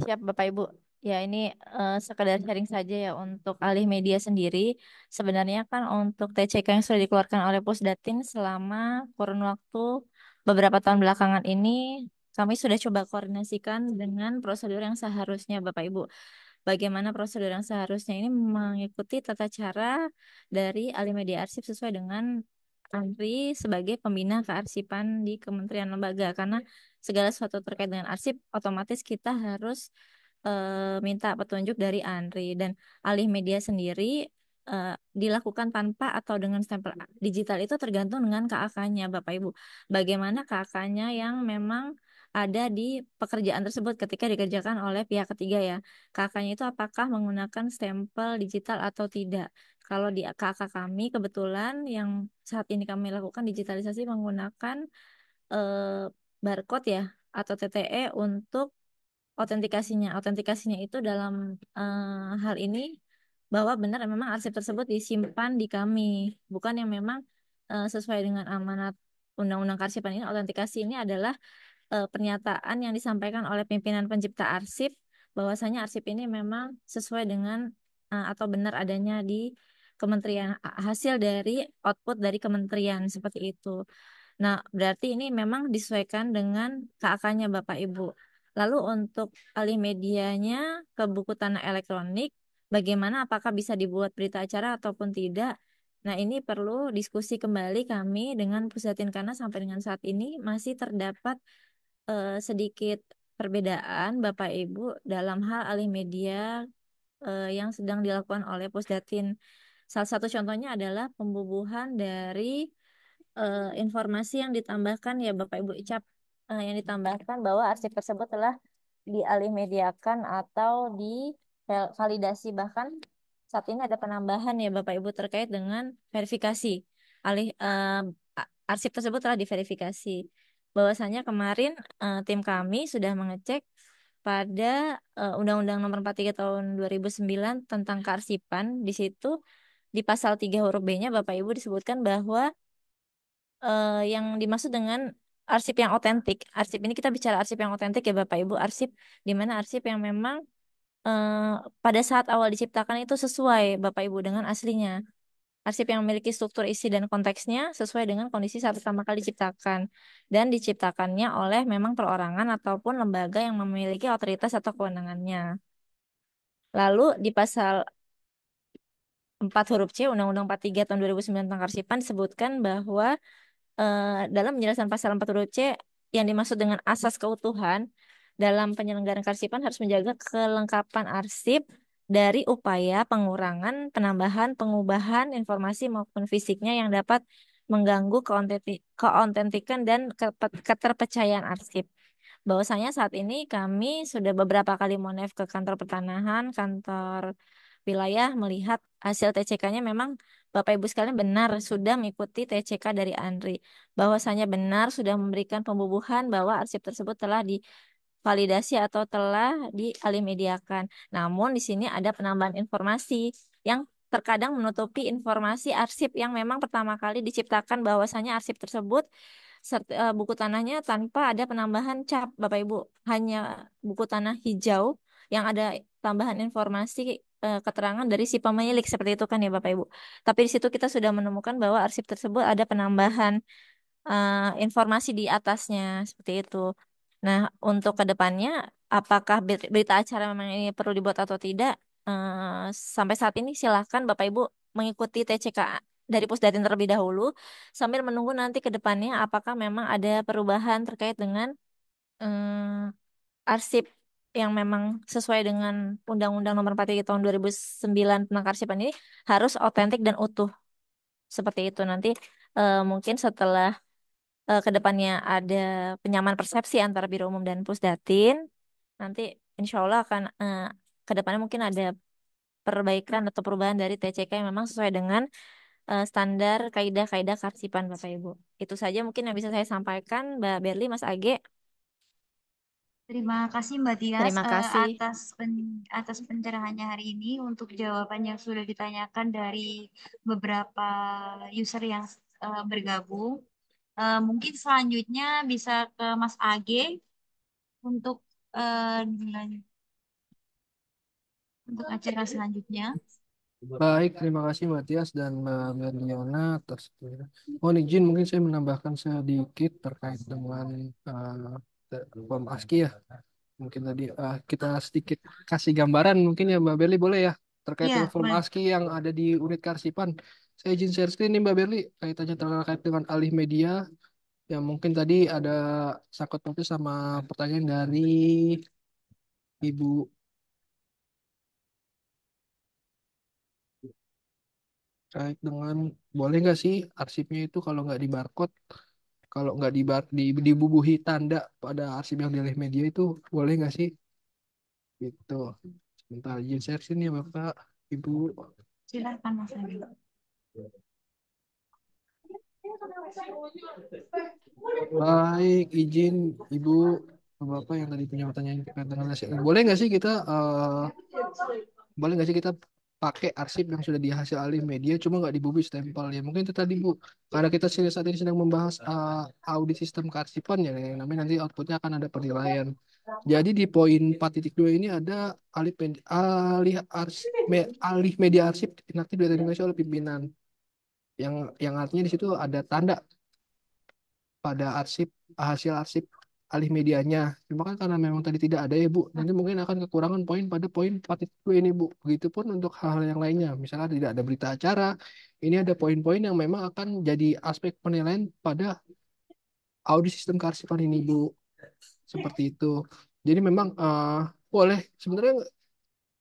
Siap Bapak Ibu. Ya ini sekedar sharing saja ya untuk alih media sendiri. Sebenarnya kan untuk TCK yang sudah dikeluarkan oleh Pusdatin selama kurun waktu beberapa tahun belakangan ini kami sudah coba koordinasikan dengan prosedur yang seharusnya Bapak Ibu. Bagaimana prosedur yang seharusnya ini mengikuti tata cara dari alih media arsip sesuai dengan Andri sebagai pembina kearsipan di kementerian lembaga karena segala sesuatu terkait dengan arsip otomatis kita harus minta petunjuk dari Andri dan alih media sendiri eh, dilakukan tanpa atau dengan stempel digital itu tergantung dengan KAK-nya Bapak Ibu. Bagaimana KAK-nya yang memang ada di pekerjaan tersebut ketika dikerjakan oleh pihak ketiga ya. KAK-nya itu apakah menggunakan stempel digital atau tidak. Kalau di KAK kami kebetulan yang saat ini kami lakukan digitalisasi menggunakan eh, barcode ya atau TTE untuk autentikasinya. Autentikasinya itu dalam hal ini bahwa benar memang arsip tersebut disimpan di kami, bukan yang memang sesuai dengan amanat Undang-Undang Kearsipan ini. Autentikasi ini adalah pernyataan yang disampaikan oleh pimpinan pencipta arsip bahwasanya arsip ini memang sesuai dengan atau benar adanya di kementerian, hasil dari output dari kementerian seperti itu. Nah, berarti ini memang disesuaikan dengan KAK-nya Bapak Ibu. Lalu untuk alih medianya ke buku tanah elektronik, bagaimana apakah bisa dibuat berita acara ataupun tidak? Nah, ini perlu diskusi kembali kami dengan Pusdatin karena sampai dengan saat ini masih terdapat sedikit perbedaan Bapak Ibu dalam hal alih media yang sedang dilakukan oleh Pusdatin. Salah satu contohnya adalah pembubuhan dari informasi yang ditambahkan ya Bapak Ibu Icap, yang ditambahkan bahwa arsip tersebut telah dialih mediakan atau divalidasi. Bahkan saat ini ada penambahan ya Bapak Ibu terkait dengan verifikasi alih arsip tersebut telah diverifikasi. Bahwasanya kemarin tim kami sudah mengecek pada Undang-Undang Nomor 43 Tahun 2009 tentang kearsipan. Di situ di pasal 3 huruf B-nya Bapak Ibu disebutkan bahwa yang dimaksud dengan arsip yang otentik. Arsip ini kita bicara arsip yang otentik ya Bapak Ibu, arsip di mana arsip yang memang eh, pada saat awal diciptakan itu sesuai Bapak Ibu dengan aslinya. Arsip yang memiliki struktur isi dan konteksnya sesuai dengan kondisi saat pertama kali diciptakan dan diciptakannya oleh memang perorangan ataupun lembaga yang memiliki otoritas atau kewenangannya. Lalu di pasal 4 huruf C Undang-Undang 43 tahun 2009 tentang Kearsipan disebutkan bahwa dalam penjelasan pasal 4 huruf C yang dimaksud dengan asas keutuhan dalam penyelenggaraan kearsipan harus menjaga kelengkapan arsip dari upaya pengurangan, penambahan, pengubahan informasi maupun fisiknya yang dapat mengganggu keautentikan dan keterpercayaan arsip. Bahwasanya saat ini kami sudah beberapa kali monef ke kantor pertanahan, kantor wilayah melihat hasil TCK-nya memang Bapak Ibu sekalian benar sudah mengikuti TCK dari Andri. Bahwasanya benar sudah memberikan pembubuhan bahwa arsip tersebut telah divalidasi atau telah dialimediakan. Namun di sini ada penambahan informasi yang terkadang menutupi informasi arsip yang memang pertama kali diciptakan bahwasanya arsip tersebut buku tanahnya tanpa ada penambahan cap Bapak Ibu. Hanya buku tanah hijau yang ada tambahan informasi keterangan dari si pemilik seperti itu kan ya Bapak Ibu. Tapi di situ kita sudah menemukan bahwa arsip tersebut ada penambahan informasi di atasnya seperti itu. Nah, untuk ke depannya apakah berita acara memang ini perlu dibuat atau tidak? Sampai saat ini silahkan Bapak Ibu mengikuti TCK dari Pusdatin terlebih dahulu sambil menunggu nanti ke depannya apakah memang ada perubahan terkait dengan arsip yang memang sesuai dengan Undang-Undang Nomor 43 Tahun 2009 tentang kearsipan ini harus otentik dan utuh. Seperti itu nanti mungkin setelah ke depannya ada penyamaan persepsi antara Biro Umum dan Pusdatin, nanti insya Allah akan ke depannya mungkin ada perbaikan atau perubahan dari TCK yang memang sesuai dengan standar kaidah-kaidah kearsipan Bapak Ibu. Itu saja mungkin yang bisa saya sampaikan, Mbak Berli, Mas Age. Terima kasih Mbak Tias Terima kasih. atas pencerahannya hari ini untuk jawaban yang sudah ditanyakan dari beberapa user yang bergabung. Mungkin selanjutnya bisa ke Mas Age untuk eh, untuk acara selanjutnya. Baik, terima kasih Matias dan Mbak Berliana atas mohon izin mungkin saya menambahkan sedikit terkait dengan form ASCII ya. Mungkin tadi kita sedikit kasih gambaran mungkin ya Mbak Berli boleh ya terkait Ya, dengan form boleh. ASCII yang ada di unit kearsipan. saya izin share screen nih Mbak Berli, kaitannya terkait dengan alih media. Ya mungkin tadi ada sangkut pautnya sama pertanyaan dari Ibu terkait dengan boleh nggak sih arsipnya itu kalau nggak di barcode, kalau nggak dibubuhi tanda pada arsip yang dialih media itu boleh nggak sih? Gitu. Sebentar izin share screen ya Bapak, Ibu. Silakan Mas Agi. Baik, izin Ibu, Bapak yang tadi punya pertanyaan terkait dengan boleh nggak sih kita boleh nggak sih kita pakai arsip yang sudah dihasil alih media cuma nggak dibubui stempel ya mungkin itu tadi Bu karena kita saat ini sedang membahas audit sistem kearsipan ya yang namanya nanti outputnya akan ada penilaian jadi di poin 4.2 ini ada alih media arsip inaktif dari Indonesia oleh pimpinan yang artinya di situ ada tanda pada arsip hasil arsip alih medianya. Cuma kan karena memang tadi tidak ada ya Bu, nanti mungkin akan kekurangan poin pada poin 4.2 ini Bu. Begitupun untuk hal-hal yang lainnya. Misalnya tidak ada berita acara, ini ada poin-poin yang memang akan jadi aspek penilaian pada audit sistem kearsipan ini Bu. Seperti itu. Jadi memang boleh sebenarnya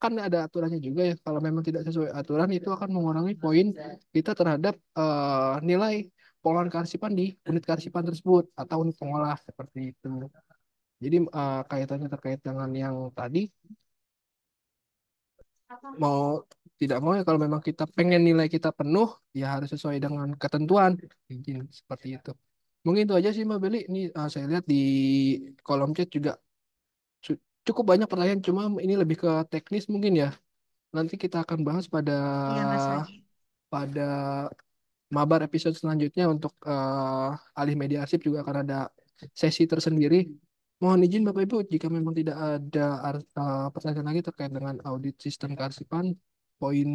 kan ada aturannya juga ya. Kalau memang tidak sesuai aturan itu akan mengurangi poin kita terhadap nilai pengolahan kearsipan di unit kearsipan tersebut atau unit pengolah seperti itu. Jadi kaitannya terkait dengan yang tadi mau tidak mau ya kalau memang kita pengen nilai kita penuh ya harus sesuai dengan ketentuan izin seperti itu. Mungkin itu aja sih Mbak Beli. Ini saya lihat di kolom chat juga cukup banyak pertanyaan cuma ini lebih ke teknis mungkin ya. Nanti kita akan bahas pada Iya Mas Agi. pada mabar episode selanjutnya untuk alih media arsip juga akan ada sesi tersendiri. Mohon izin Bapak Ibu jika memang tidak ada pertanyaan lagi terkait dengan audit sistem kearsipan poin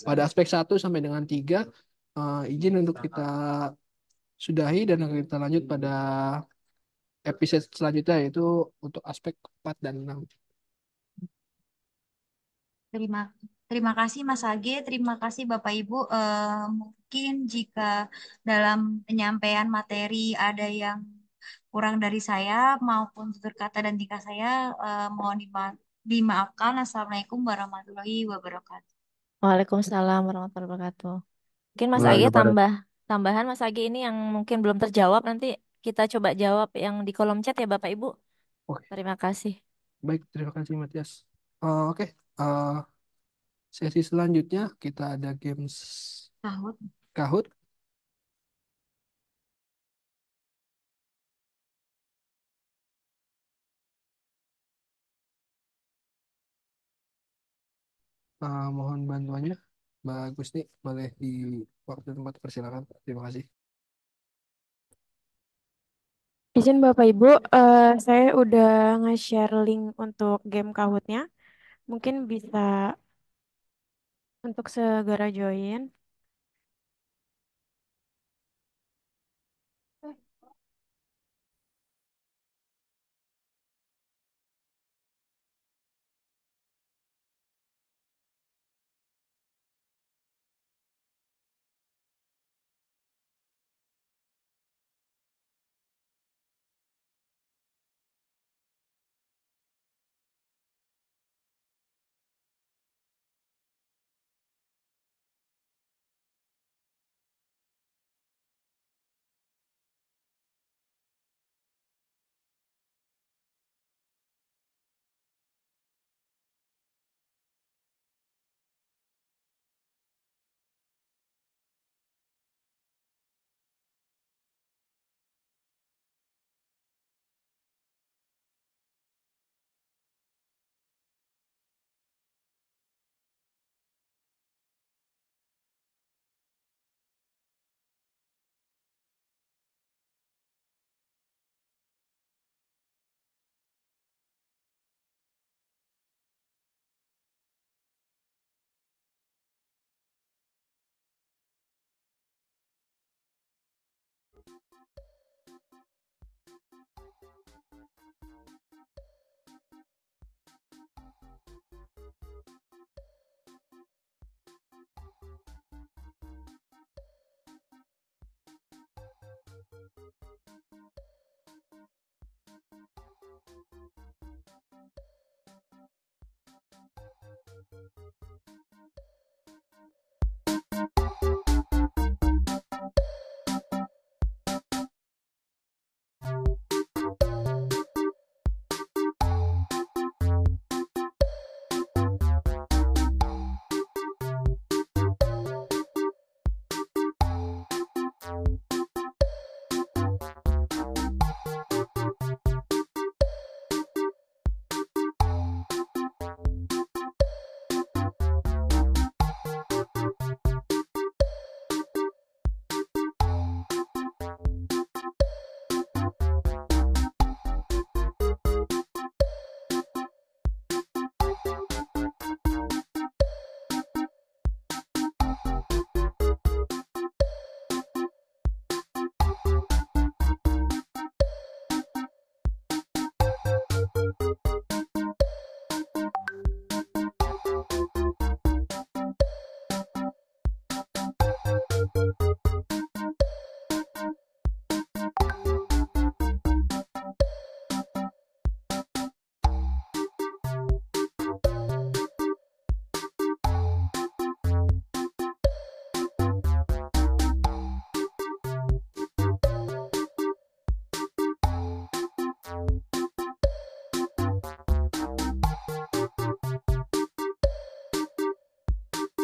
pada aspek 1 sampai dengan 3 izin untuk kita sudahi dan akan kita lanjut pada episode selanjutnya yaitu untuk aspek 4 dan 6. Terima terima kasih Mas Age, terima kasih Bapak Ibu. Mungkin jika dalam penyampaian materi ada yang kurang dari saya maupun tutur kata dan tingkah saya mohon dimaafkan. Assalamualaikum warahmatullahi wabarakatuh. Waalaikumsalam warahmatullahi wabarakatuh. Mungkin Mas Agi Waalaikumsalam. tambahan Mas Agi ini yang mungkin belum terjawab nanti kita coba jawab yang di kolom chat ya Bapak Ibu. Oke, Terima kasih. baik terima kasih Matias. Oke, eh, sesi selanjutnya kita ada games Tahun. Kahoot. Mohon bantuannya. Mbak Gusti, boleh di waktu tempat persilakan. Terima kasih. Izin Bapak Ibu, saya udah nge-share link untuk game Kahoot-nya. Mungkin bisa untuk segera join.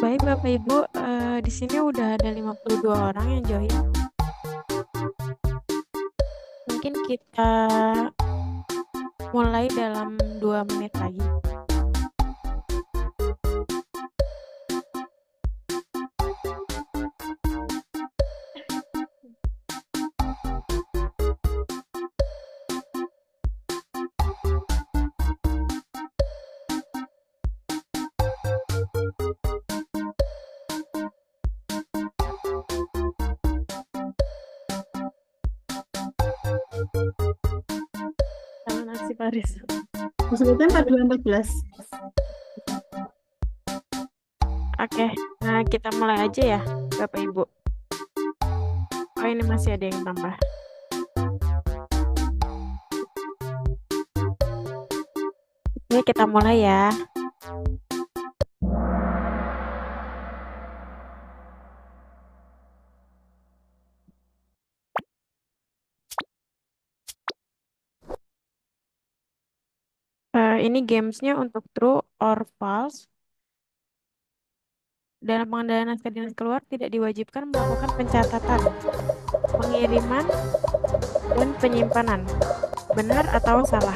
Baik Bapak Ibu, di sini udah ada 52 orang yang join. Mungkin kita mulai dalam 2 menit lagi. Calon aksi Paris. Maksudnya 42-14. Oke, nah kita mulai aja ya Bapak Ibu. Oh ini masih ada yang tambah. Oke kita mulai ya. Ini gamesnya untuk true or false. Dalam pengendalian naskah dinas keluar tidak diwajibkan melakukan pencatatan, pengiriman, dan penyimpanan. Benar atau salah?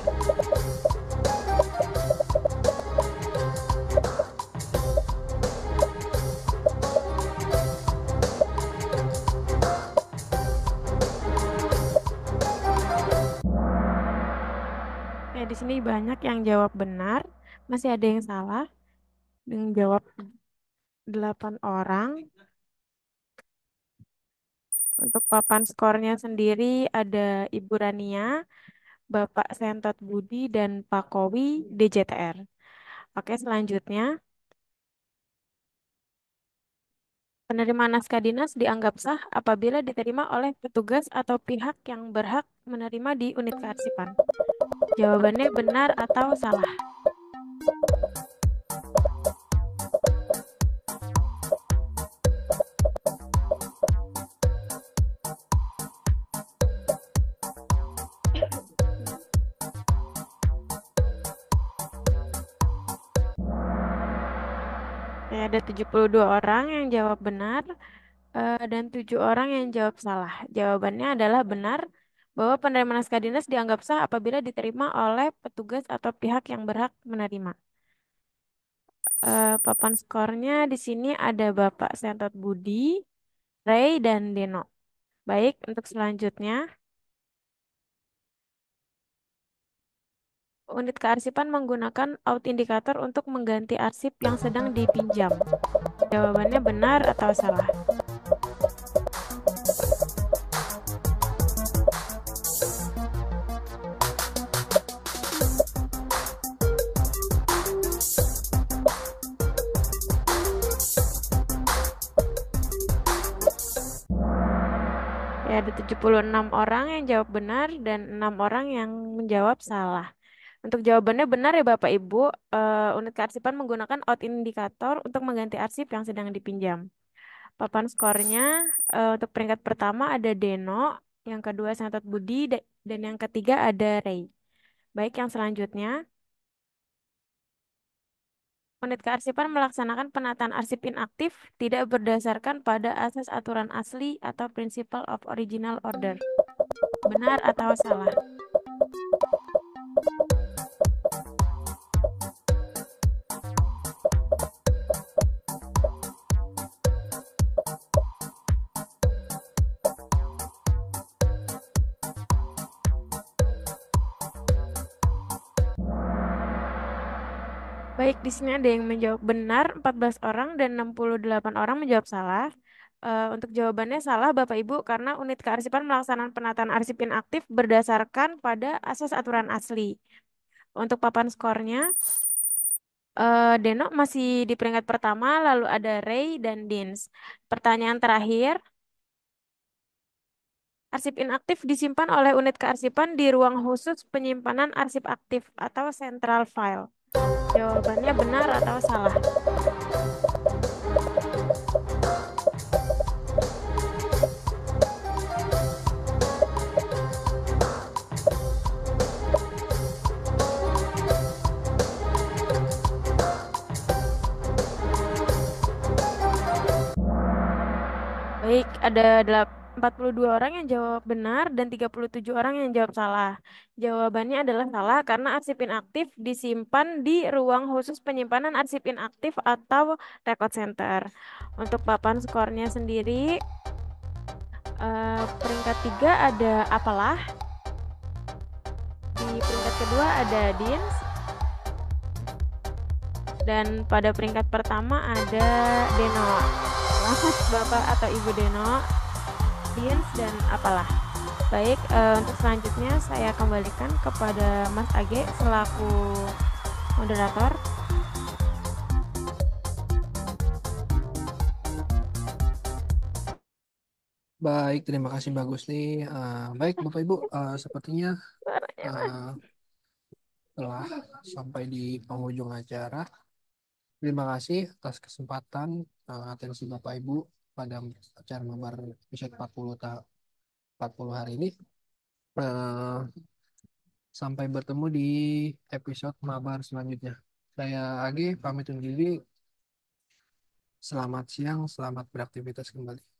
Ya, di sini banyak yang jawab benar, masih ada yang salah. Yang jawab 8 orang. Untuk papan skornya sendiri ada Ibu Rania, Bapak Sentot Budi, dan Pak Kowi DJTR. Oke, selanjutnya. Penerimaan naskah dinas dianggap sah apabila diterima oleh petugas atau pihak yang berhak menerima di unit kearsipan. Jawabannya benar atau salah? Ya, ada 72 orang yang jawab benar dan 7 orang yang jawab salah. Jawabannya adalah benar bahwa penerimaan naskah dinas dianggap sah apabila diterima oleh petugas atau pihak yang berhak menerima. Papan skornya di sini ada Bapak Sentot Budi, Ray, dan Deno. Baik, untuk selanjutnya. Unit kearsipan menggunakan autindikator untuk mengganti arsip yang sedang dipinjam. Jawabannya benar atau salah? Ya, ada 76 orang yang jawab benar dan 6 orang yang menjawab salah. Untuk jawabannya benar ya Bapak Ibu, unit kearsipan menggunakan autindikator untuk mengganti arsip yang sedang dipinjam. Papan skornya untuk peringkat pertama ada Deno, yang kedua Sentot Budi, dan yang ketiga ada Ray. Baik, yang selanjutnya. Unit kearsipan melaksanakan penataan arsip inaktif tidak berdasarkan pada asas aturan asli atau principle of original order. Benar atau salah? Baik, di sini ada yang menjawab benar 14 orang dan 68 orang menjawab salah. Untuk jawabannya salah Bapak Ibu karena unit kearsipan melaksanakan penataan arsip inaktif berdasarkan pada asas aturan asli. Untuk papan skornya, Deno masih di peringkat pertama, lalu ada Ray dan Dins. Pertanyaan terakhir, arsip inaktif disimpan oleh unit kearsipan di ruang khusus penyimpanan arsip aktif atau central file. Jawabannya benar atau salah? Baik, ada 42 orang yang jawab benar dan 37 orang yang jawab salah. Jawabannya adalah salah karena arsip inaktif disimpan di ruang khusus penyimpanan arsip inaktif atau record center. Untuk papan skornya sendiri, peringkat 3 ada Apalah, di peringkat kedua ada Dins, dan pada peringkat pertama ada Deno. Selamat Bapak atau Ibu Deno, Dins, dan Apalah. Baik, untuk selanjutnya saya kembalikan kepada Mas Age selaku moderator. Baik, terima kasih bagus nih. Baik, Bapak Ibu, sepertinya Suaranya uh, telah sampai di penghujung acara. Terima kasih atas kesempatan atensi Bapak Ibu pada acara mabar episode 40 hari ini. Eh, Sampai bertemu di episode mabar selanjutnya. Saya Agi pamit undur diri. Selamat siang, selamat beraktivitas kembali.